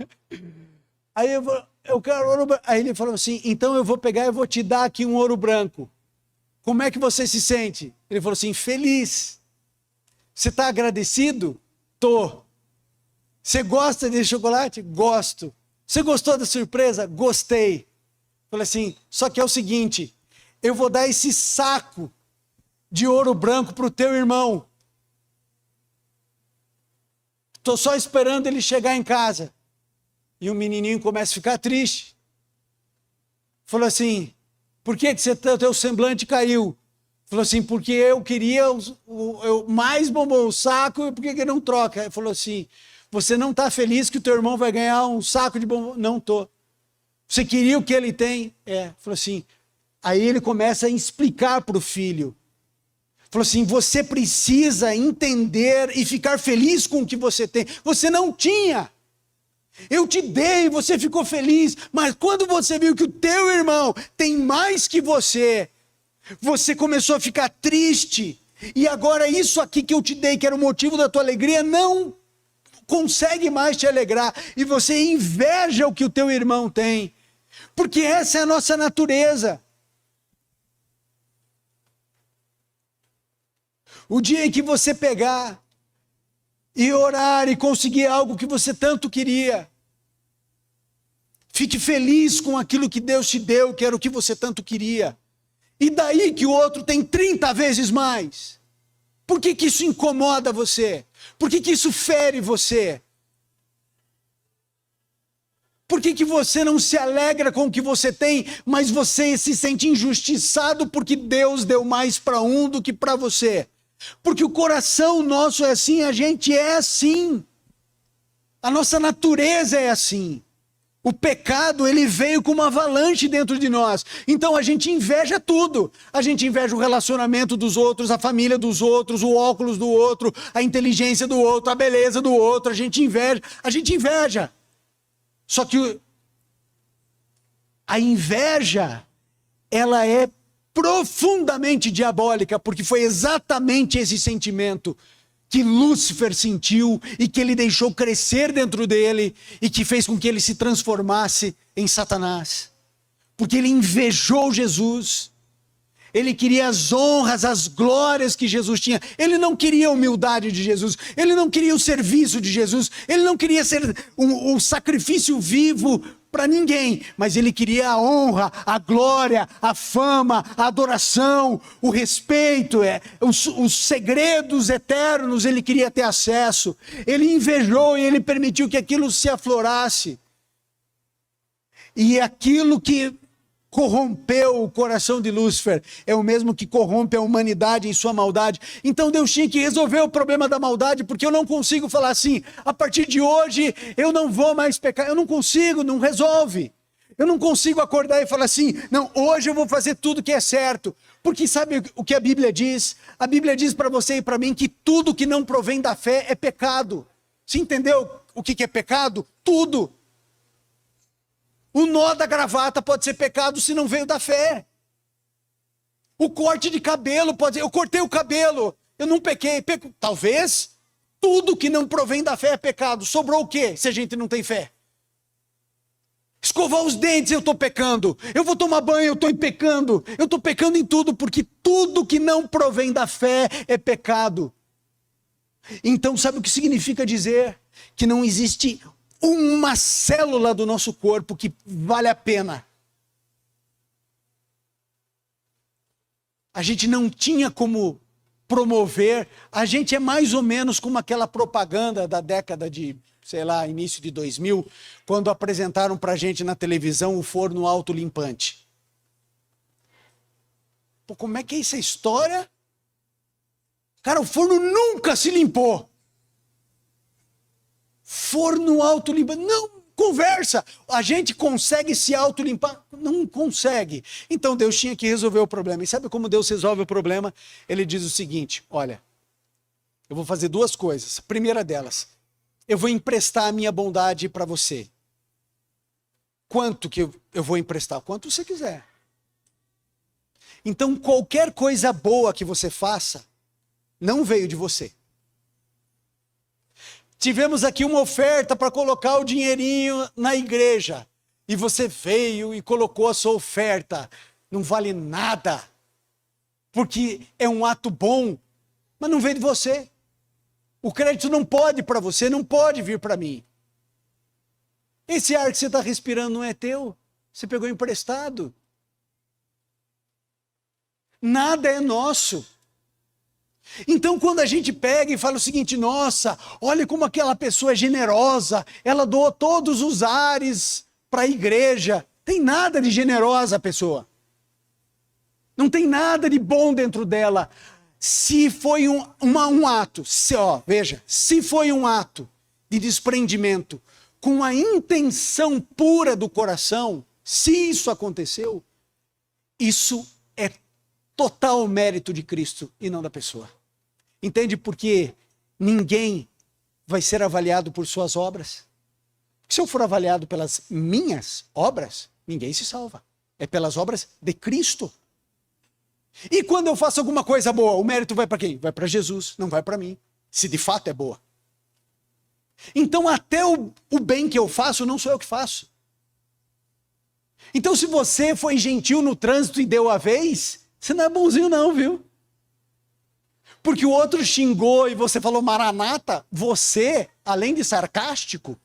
Aí eu quero ouro branco. Aí ele falou assim, então eu vou pegar e vou te dar aqui um ouro branco. Como é que você se sente? Ele falou assim, feliz. Você está agradecido? Tô. Você gosta de chocolate? Gosto. Você gostou da surpresa? Gostei. Falei assim, só que é o seguinte, eu vou dar esse saco de ouro branco para o teu irmão. Estou só esperando ele chegar em casa. E o menininho começa a ficar triste. Falou assim, por que o teu semblante caiu? Falou assim, porque eu queria mais bombom o saco, e por que ele não troca? Ele falou assim, você não está feliz que o teu irmão vai ganhar um saco de bombom? Não estou. Você queria o que ele tem? Falou assim, aí ele começa a explicar para o filho. Falou assim, você precisa entender e ficar feliz com o que você tem. Você não tinha. Eu te dei, você ficou feliz, mas quando você viu que o teu irmão tem mais que você começou a ficar triste, e agora isso aqui que eu te dei, que era o motivo da tua alegria, não consegue mais te alegrar, e você inveja o que o teu irmão tem, porque essa é a nossa natureza. O dia em que você pegar e orar e conseguir algo que você tanto queria, fique feliz com aquilo que Deus te deu, que era o que você tanto queria. E daí que o outro tem 30 vezes mais? Por que isso incomoda você? Por que isso fere você? Por que você não se alegra com o que você tem, mas você se sente injustiçado porque Deus deu mais para um do que para você? Porque o coração nosso é assim, a gente é assim. A nossa natureza é assim. O pecado, ele veio com uma avalanche dentro de nós. Então a gente inveja tudo. A gente inveja o relacionamento dos outros, a família dos outros, o óculos do outro, a inteligência do outro, a beleza do outro. A gente inveja. Só que a inveja, ela é profundamente diabólica, porque foi exatamente esse sentimento que Lúcifer sentiu e que ele deixou crescer dentro dele e que fez com que ele se transformasse em Satanás. Porque ele invejou Jesus. Ele queria as honras, as glórias que Jesus tinha. Ele não queria a humildade de Jesus. Ele não queria o serviço de Jesus. Ele não queria ser um sacrifício vivo para ninguém, mas ele queria a honra, a glória, a fama, a adoração, o respeito, os segredos eternos, ele queria ter acesso. Ele invejou e ele permitiu que aquilo se aflorasse. E aquilo que corrompeu o coração de Lúcifer é o mesmo que corrompe a humanidade em sua maldade. Então Deus tinha que resolver o problema da maldade, porque eu não consigo falar assim, a partir de hoje eu não vou mais pecar. Eu não consigo, não resolve. Eu não consigo acordar e falar assim, não, hoje eu vou fazer tudo que é certo. Porque sabe o que a Bíblia diz? A Bíblia diz para você e para mim que tudo que não provém da fé é pecado. Você entendeu o que é pecado? Tudo. O nó da gravata pode ser pecado se não veio da fé. O corte de cabelo pode ser, eu cortei o cabelo, eu não pequei. Talvez tudo que não provém da fé é pecado. Sobrou o quê se a gente não tem fé? Escovar os dentes, eu estou pecando. Eu vou tomar banho, eu estou pecando. Eu estou pecando em tudo, porque tudo que não provém da fé é pecado. Então sabe o que significa dizer? Que não existe uma célula do nosso corpo que vale a pena. A gente não tinha como promover, a gente é mais ou menos como aquela propaganda da década de, sei lá, início de 2000, quando apresentaram pra gente na televisão o forno autolimpante. Pô, como é que é essa história? Cara, o forno nunca se limpou. Forno autolimpante. Não, conversa. A gente consegue se autolimpar? Não consegue. Então Deus tinha que resolver o problema. E sabe como Deus resolve o problema? Ele diz o seguinte, olha, eu vou fazer duas coisas. A primeira delas, eu vou emprestar a minha bondade para você. Quanto que eu vou emprestar? Quanto você quiser. Então qualquer coisa boa que você faça, não veio de você. Tivemos aqui uma oferta para colocar o dinheirinho na igreja. E você veio e colocou a sua oferta. Não vale nada. Porque é um ato bom, mas não veio de você. O crédito não pode para você, não pode vir para mim. Esse ar que você está respirando não é teu. Você pegou emprestado. Nada é nosso. Então quando a gente pega e fala o seguinte, nossa, olha como aquela pessoa é generosa, ela doou todos os ares para a igreja. Tem nada de generosa a pessoa. Não tem nada de bom dentro dela. Se foi um ato, veja, se foi um ato de desprendimento com a intenção pura do coração, se isso aconteceu, isso é total mérito de Cristo e não da pessoa. Entende por que ninguém vai ser avaliado por suas obras? Se eu for avaliado pelas minhas obras, ninguém se salva. É pelas obras de Cristo. E quando eu faço alguma coisa boa, o mérito vai para quem? Vai para Jesus, não vai para mim. Se de fato é boa. Então até o bem que eu faço, não sou eu que faço. Então se você foi gentil no trânsito e deu a vez, você não é bonzinho não, viu? Porque o outro xingou e você falou maranata, você, além de sarcástico,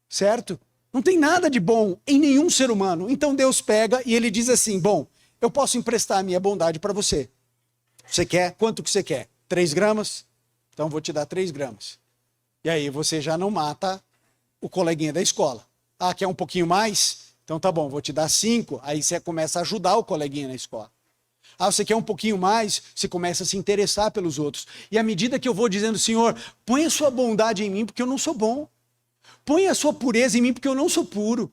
certo? Não tem nada de bom em nenhum ser humano. Então Deus pega e ele diz assim, bom, eu posso emprestar a minha bondade para você. Você quer? Quanto que você quer? 3 gramas? Então vou te dar 3 gramas. E aí você já não mata o coleguinha da escola. Ah, quer um pouquinho mais? Então tá bom, vou te dar 5. Aí você começa a ajudar o coleguinha na escola. Ah, você quer um pouquinho mais? Você começa a se interessar pelos outros. E à medida que eu vou dizendo, Senhor, põe a sua bondade em mim, porque eu não sou bom. Põe a sua pureza em mim, porque eu não sou puro.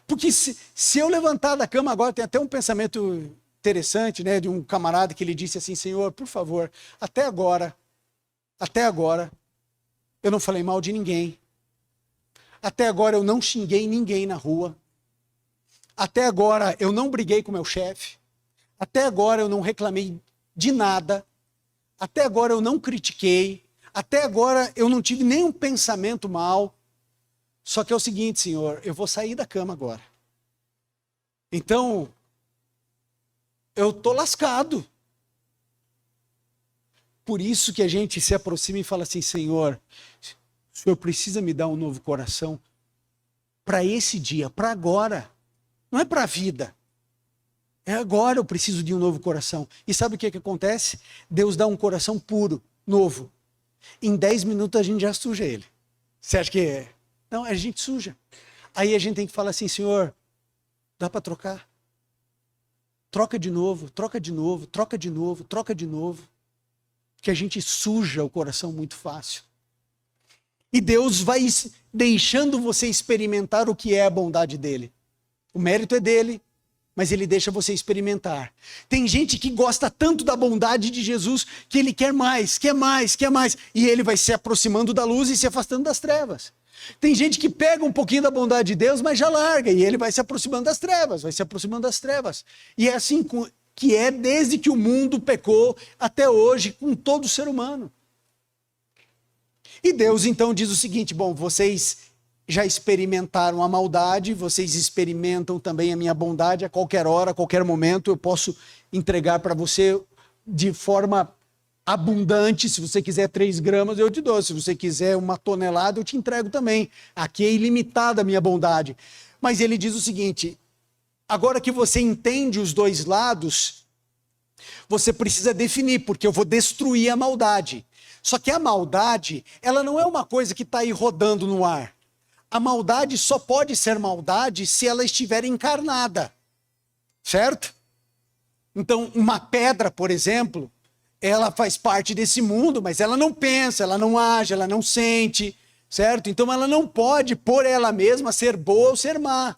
Porque se eu levantar da cama agora, tem até um pensamento interessante, né, de um camarada que ele disse assim: Senhor, por favor, até agora, eu não falei mal de ninguém. Até agora eu não xinguei ninguém na rua. Até agora eu não briguei com meu chefe. Até agora eu não reclamei de nada. Até agora eu não critiquei. Até agora eu não tive nenhum pensamento mal. Só que é o seguinte, Senhor, eu vou sair da cama agora. Então, eu tô lascado. Por isso que a gente se aproxima e fala assim: Senhor, o Senhor precisa me dar um novo coração para esse dia, para agora. Não é para a vida. É agora eu preciso de um novo coração. E sabe o que acontece? Deus dá um coração puro, novo. Em 10 minutos a gente já suja ele. Você acha que é? Não, a gente suja. Aí a gente tem que falar assim: Senhor, dá para trocar? Troca de novo, troca de novo, troca de novo, troca de novo. Porque a gente suja o coração muito fácil. E Deus vai deixando você experimentar o que é a bondade dele. O mérito é dele, mas ele deixa você experimentar. Tem gente que gosta tanto da bondade de Jesus que ele quer mais, quer mais, quer mais. E ele vai se aproximando da luz e se afastando das trevas. Tem gente que pega um pouquinho da bondade de Deus, mas já larga. E ele vai se aproximando das trevas, vai se aproximando das trevas. E é assim que é desde que o mundo pecou até hoje com todo ser humano. E Deus então diz o seguinte: bom, vocês já experimentaram a maldade, vocês experimentam também a minha bondade. A qualquer hora, a qualquer momento eu posso entregar para você de forma abundante. Se você quiser 3 gramas, eu te dou. Se você quiser 1 tonelada, eu te entrego também. Aqui é ilimitada a minha bondade. Mas ele diz o seguinte: agora que você entende os dois lados, você precisa definir, porque eu vou destruir a maldade. Só que a maldade, ela não é uma coisa que está aí rodando no ar. A maldade só pode ser maldade se ela estiver encarnada, certo? Então, uma pedra, por exemplo, ela faz parte desse mundo, mas ela não pensa, ela não age, ela não sente, certo? Então, ela não pode, por ela mesma, ser boa ou ser má.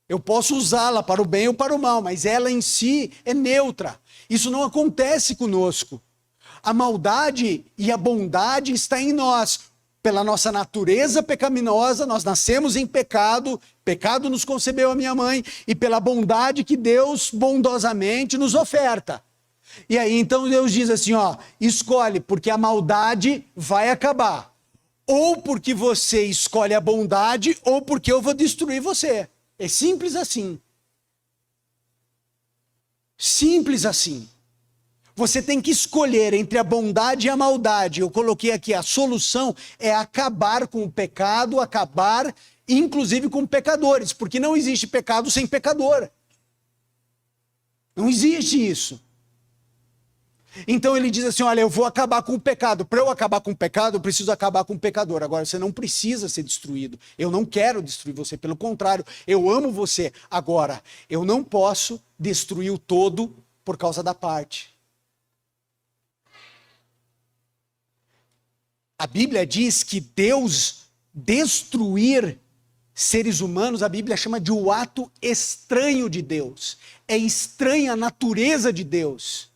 Eu posso usá-la para o bem ou para o mal, mas ela em si é neutra. Isso não acontece conosco. A maldade e a bondade está em nós. Pela nossa natureza pecaminosa, nós nascemos em pecado, pecado nos concebeu a minha mãe, e pela bondade que Deus bondosamente nos oferta. E aí então Deus diz assim, ó, escolhe, porque a maldade vai acabar. Ou porque você escolhe a bondade, ou porque eu vou destruir você. É simples assim. Simples assim. Você tem que escolher entre a bondade e a maldade. Eu coloquei aqui, a solução é acabar com o pecado, acabar inclusive com pecadores, porque não existe pecado sem pecador. Não existe isso. Então ele diz assim, olha, eu vou acabar com o pecado. Para eu acabar com o pecado, eu preciso acabar com o pecador. Agora, você não precisa ser destruído. Eu não quero destruir você. Pelo contrário, eu amo você. Agora, eu não posso destruir o todo por causa da parte. A Bíblia diz que Deus destruir seres humanos, a Bíblia chama de o ato estranho de Deus. É estranha a natureza de Deus.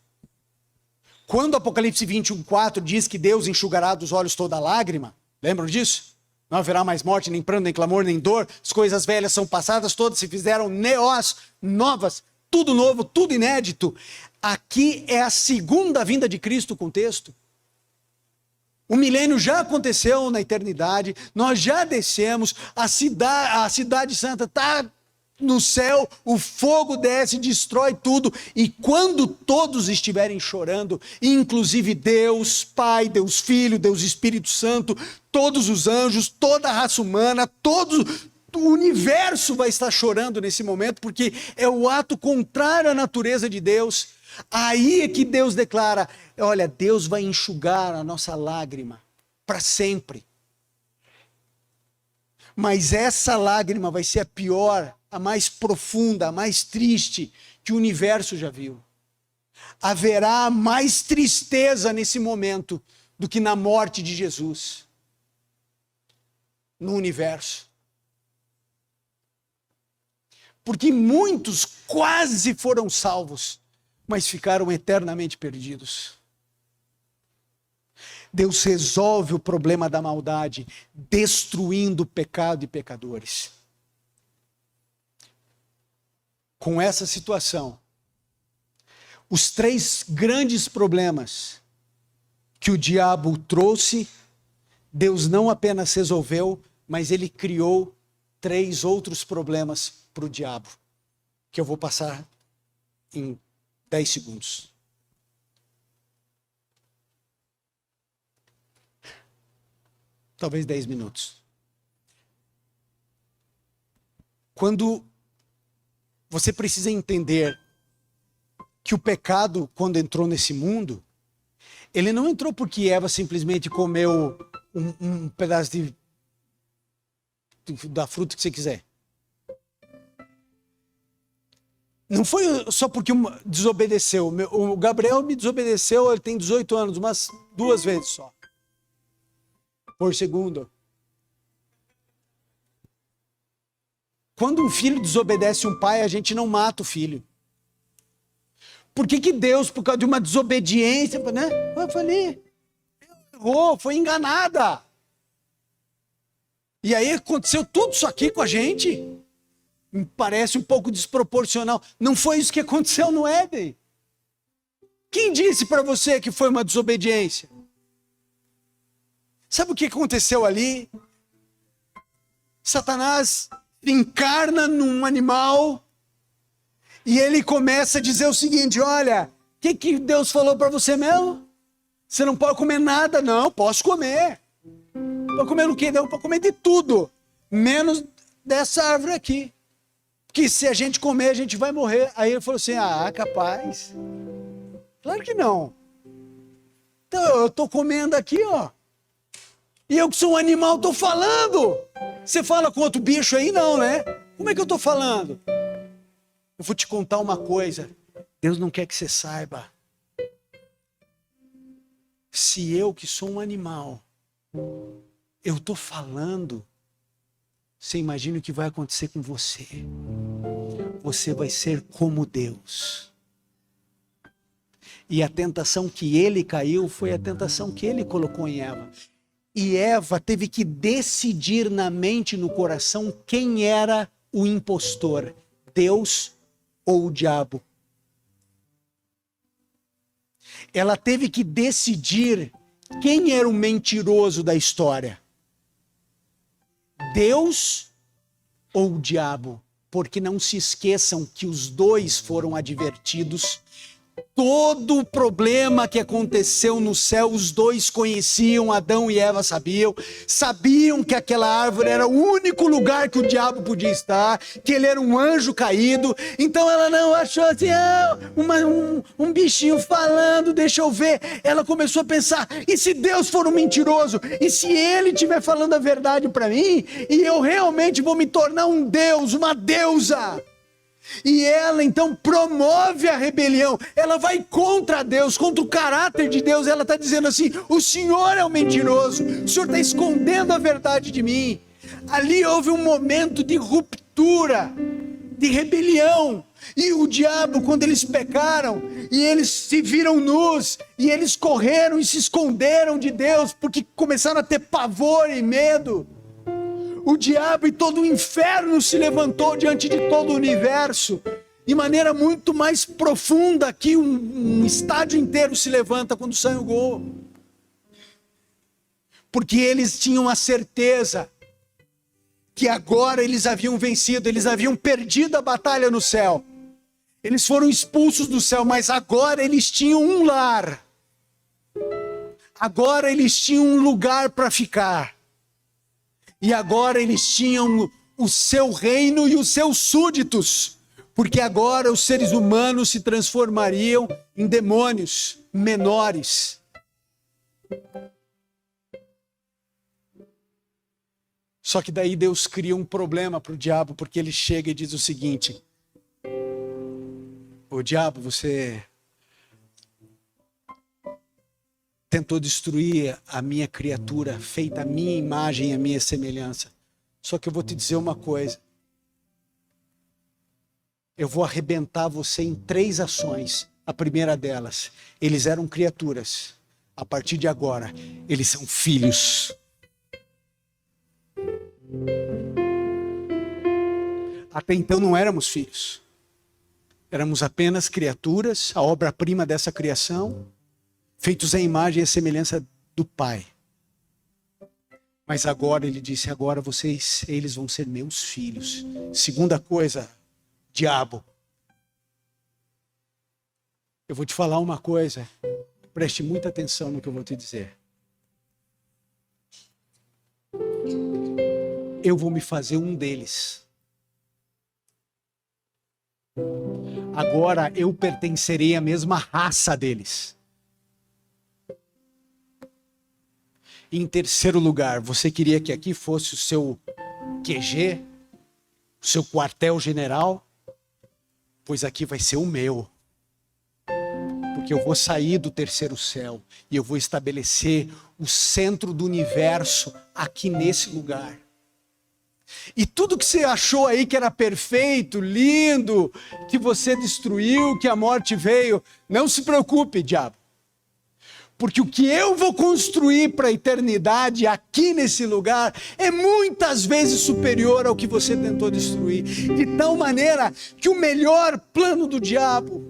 Quando Apocalipse 21:4 diz que Deus enxugará dos olhos toda lágrima, lembram disso? Não haverá mais morte, nem pranto, nem clamor, nem dor, as coisas velhas são passadas, todas se fizeram neós, novas, tudo novo, tudo inédito. Aqui é a segunda vinda de Cristo, com o texto. O milênio já aconteceu na eternidade, nós já descemos, a cidade santa está no céu, o fogo desce, destrói tudo, e quando todos estiverem chorando, inclusive Deus Pai, Deus Filho, Deus Espírito Santo, todos os anjos, toda a raça humana, todo o universo vai estar chorando nesse momento, porque é o ato contrário à natureza de Deus. Aí é que Deus declara, olha, Deus vai enxugar a nossa lágrima para sempre. Mas essa lágrima vai ser a pior, a mais profunda, a mais triste que o universo já viu. Haverá mais tristeza nesse momento do que na morte de Jesus. no universo. Porque muitos quase foram salvos, mas ficaram eternamente perdidos. Deus resolve o problema da maldade, destruindo o pecado e pecadores. Com essa situação, os 3 grandes problemas que o diabo trouxe, Deus não apenas resolveu, mas ele criou 3 outros problemas para o diabo, que eu vou passar em 10 segundos. Talvez 10 minutos. Quando você precisa entender que o pecado, quando entrou nesse mundo, ele não entrou porque Eva simplesmente comeu um pedaço da fruta que você quiser. Não foi só porque desobedeceu. O Gabriel me desobedeceu, ele tem 18 anos, umas 2 vezes só. Por segundo. Quando um filho desobedece um pai, a gente não mata o filho. Por que Deus, por causa de uma desobediência, né? Eu falei, errou, foi enganada. E aí aconteceu tudo isso aqui com a gente. Me parece um pouco desproporcional. Não foi isso que aconteceu no Éden. Quem disse para você que foi uma desobediência? Sabe o que aconteceu ali? Satanás encarna num animal e ele começa a dizer o seguinte: olha, o que Deus falou para você mesmo? Você não pode comer nada. Não, posso comer. Pode comer o quê? Não, pode comer de tudo, menos dessa árvore aqui. Porque se a gente comer, a gente vai morrer. Aí ele falou assim: ah, capaz. Claro que não. Então eu estou comendo aqui, ó. E eu que sou um animal estou falando. Você fala com outro bicho aí? Não, né? Como é que eu estou falando? Eu vou te contar uma coisa. Deus não quer que você saiba. Se eu que sou um animal, eu estou falando, você imagina o que vai acontecer com você. Você vai ser como Deus. E a tentação que ele caiu foi a tentação que ele colocou em Eva. E Eva teve que decidir na mente e no coração quem era o impostor, Deus ou o diabo. Ela teve que decidir quem era o mentiroso da história, Deus ou o diabo. Porque não se esqueçam que os dois foram advertidos. Todo o problema que aconteceu no céu, os dois conheciam, Adão e Eva sabiam que aquela árvore era o único lugar que o diabo podia estar, que ele era um anjo caído. Então ela não achou assim, um bichinho falando, deixa eu ver. Ela começou a pensar, e se Deus for um mentiroso? E se ele estiver falando a verdade para mim? E eu realmente vou me tornar um deus, uma deusa? E ela então promove a rebelião, ela vai contra Deus, contra o caráter de Deus. Ela está dizendo assim: o Senhor é o mentiroso, o Senhor está escondendo a verdade de mim. Ali houve um momento de ruptura, de rebelião. E o diabo, quando eles pecaram, e eles se viram nus, e eles correram e se esconderam de Deus, porque começaram a ter pavor e medo. O diabo e todo o inferno se levantou diante de todo o universo, de maneira muito mais profunda que um estádio inteiro se levanta quando sai o gol. Porque eles tinham a certeza que agora eles haviam vencido, eles haviam perdido a batalha no céu. Eles foram expulsos do céu, mas agora eles tinham um lar. Agora eles tinham um lugar para ficar. E agora eles tinham o seu reino e os seus súditos, porque agora os seres humanos se transformariam em demônios menores. Só que daí Deus cria um problema para o diabo, porque ele chega e diz o seguinte: o diabo, você tentou destruir a minha criatura, feita a minha imagem e a minha semelhança. Só que eu vou te dizer uma coisa. Eu vou arrebentar você em 3 ações. A primeira delas, eles eram criaturas. A partir de agora, eles são filhos. Até então não éramos filhos. Éramos apenas criaturas, a obra-prima dessa criação, feitos à imagem e à semelhança do Pai. Mas agora ele disse, agora eles vão ser meus filhos. Segunda coisa, diabo. Eu vou te falar uma coisa, preste muita atenção no que eu vou te dizer. Eu vou me fazer um deles. Agora eu pertencerei à mesma raça deles. Em terceiro lugar, você queria que aqui fosse o seu QG, o seu quartel-general? Pois aqui vai ser o meu. Porque eu vou sair do terceiro céu e eu vou estabelecer o centro do universo aqui nesse lugar. E tudo que você achou aí que era perfeito, lindo, que você destruiu, que a morte veio, não se preocupe, diabo. Porque o que eu vou construir para a eternidade aqui nesse lugar é muitas vezes superior ao que você tentou destruir. De tal maneira que o melhor plano do diabo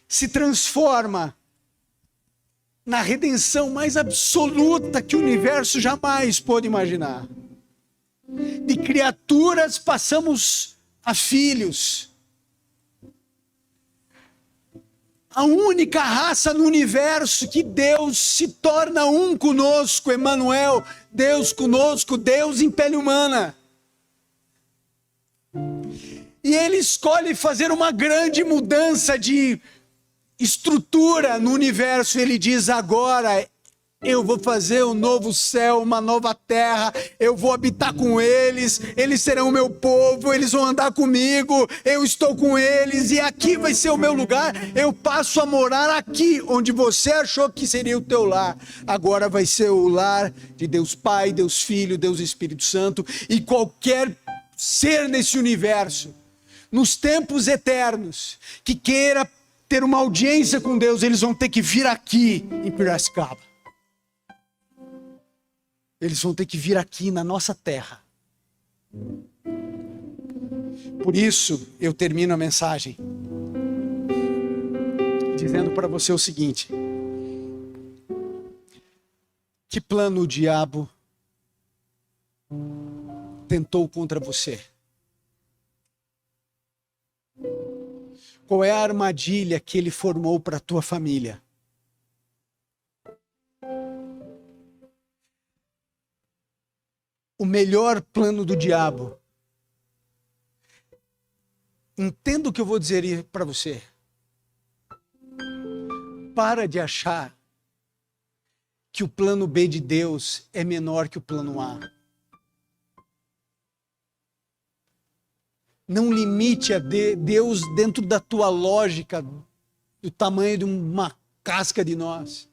se transforma na redenção mais absoluta que o universo jamais pôde imaginar. De criaturas passamos a filhos. A única raça no universo que Deus se torna um conosco, Emmanuel, Deus conosco, Deus em pele humana. E ele escolhe fazer uma grande mudança de estrutura no universo. Ele diz agora, eu vou fazer um novo céu, uma nova terra, eu vou habitar com eles, eles serão o meu povo, eles vão andar comigo, eu estou com eles e aqui vai ser o meu lugar, eu passo a morar aqui, onde você achou que seria o teu lar, agora vai ser o lar de Deus Pai, Deus Filho, Deus Espírito Santo e qualquer ser nesse universo, nos tempos eternos, que queira ter uma audiência com Deus, eles vão ter que vir aqui em Piracicaba. Eles vão ter que vir aqui na nossa terra. Por isso, eu termino a mensagem dizendo para você o seguinte: que plano o diabo tentou contra você? Qual é a armadilha que ele formou para a tua família? O melhor plano do diabo. Entenda o que eu vou dizer para você. Para de achar que o plano B de Deus é menor que o plano A. Não limite a Deus dentro da tua lógica, do tamanho de uma casca de nós.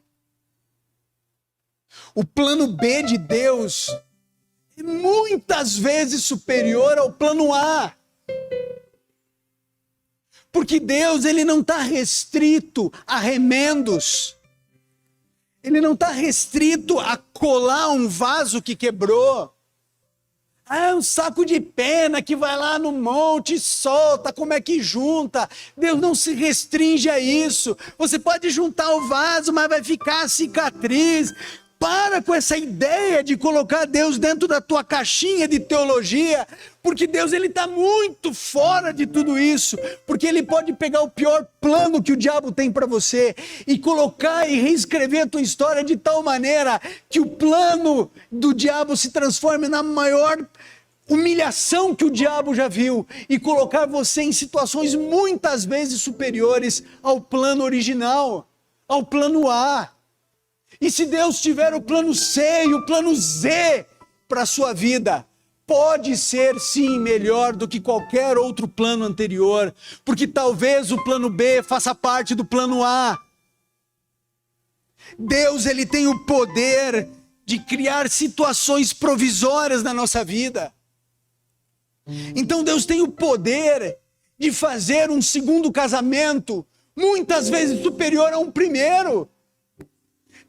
O plano B de Deus é muitas vezes superior ao plano A. Porque Deus, ele não está restrito a remendos. Ele não está restrito a colar um vaso que quebrou. É um saco de pena que vai lá no monte e solta, como é que junta? Deus não se restringe a isso. Você pode juntar o vaso, mas vai ficar a cicatriz. Para com essa ideia de colocar Deus dentro da tua caixinha de teologia, porque Deus ele está muito fora de tudo isso, porque ele pode pegar o pior plano que o diabo tem para você e colocar e reescrever a tua história de tal maneira que o plano do diabo se transforme na maior humilhação que o diabo já viu e colocar você em situações muitas vezes superiores ao plano original, ao plano A. E se Deus tiver o plano C e o plano Z para a sua vida, pode ser sim melhor do que qualquer outro plano anterior, porque talvez o plano B faça parte do plano A. Deus, ele tem o poder de criar situações provisórias na nossa vida. Então Deus tem o poder de fazer um segundo casamento, muitas vezes superior a um primeiro.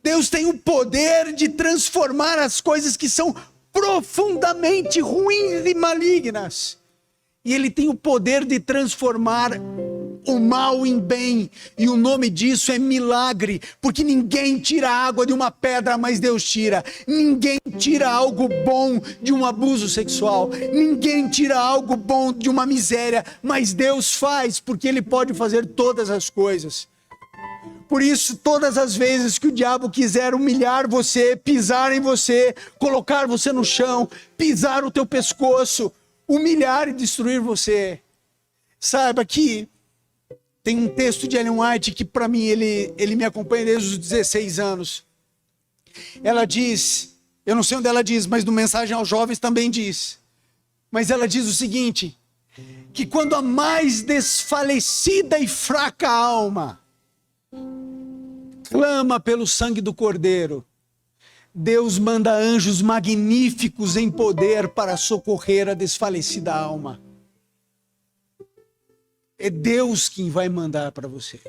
Deus tem o poder de transformar as coisas que são profundamente ruins e malignas. E ele tem o poder de transformar o mal em bem. E o nome disso é milagre. Porque ninguém tira água de uma pedra, mas Deus tira. Ninguém tira algo bom de um abuso sexual. Ninguém tira algo bom de uma miséria, mas Deus faz, porque ele pode fazer todas as coisas. Por isso, todas as vezes que o diabo quiser humilhar você, pisar em você, colocar você no chão, pisar o teu pescoço, humilhar e destruir você, saiba que tem um texto de Ellen White que para mim ele me acompanha desde os 16 anos. Ela diz, eu não sei onde ela diz, mas no Mensagem aos Jovens também diz. Mas ela diz o seguinte, que quando a mais desfalecida e fraca alma clama pelo sangue do Cordeiro, Deus manda anjos magníficos em poder para socorrer a desfalecida alma. É Deus quem vai mandar para você.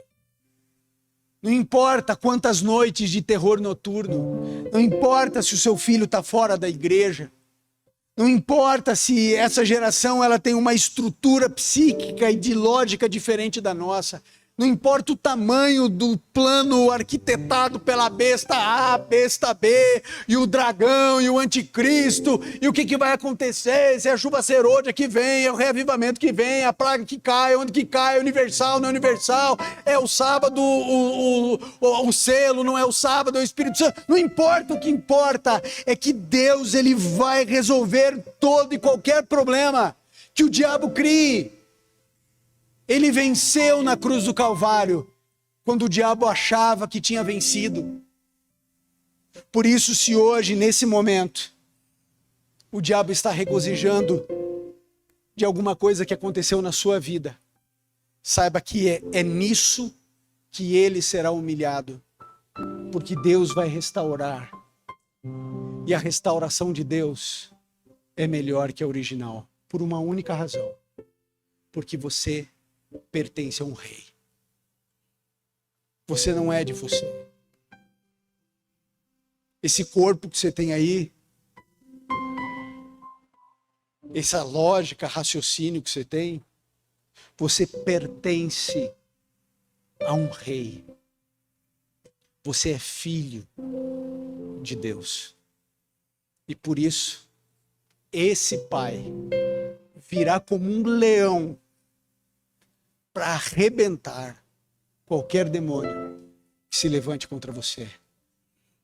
Não importa quantas noites de terror noturno, não importa se o seu filho está fora da igreja, não importa se essa geração ela tem uma estrutura psíquica e de lógica diferente da nossa. Não importa o tamanho do plano arquitetado pela besta A, besta B, e o dragão, e o anticristo, e o que vai acontecer, se é a chuva serôdia que vem, é o reavivamento que vem, a praga que cai, onde que cai, é universal, não é universal, é o sábado, o selo, não é o sábado, é o Espírito Santo. Não importa, o que importa é que Deus ele vai resolver todo e qualquer problema que o diabo crie. Ele venceu na cruz do Calvário, quando o diabo achava que tinha vencido. Por isso, se hoje, nesse momento, o diabo está regozijando de alguma coisa que aconteceu na sua vida, saiba que é nisso que ele será humilhado, porque Deus vai restaurar. E a restauração de Deus é melhor que a original, por uma única razão, porque você pertence a um rei. Você não é de você. Esse corpo que você tem aí, essa lógica, raciocínio que você tem, você pertence a um rei. Você é filho de Deus. E por isso, esse pai virá como um leão para arrebentar qualquer demônio que se levante contra você.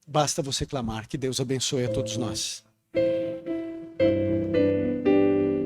Basta você clamar. Que Deus abençoe a todos nós.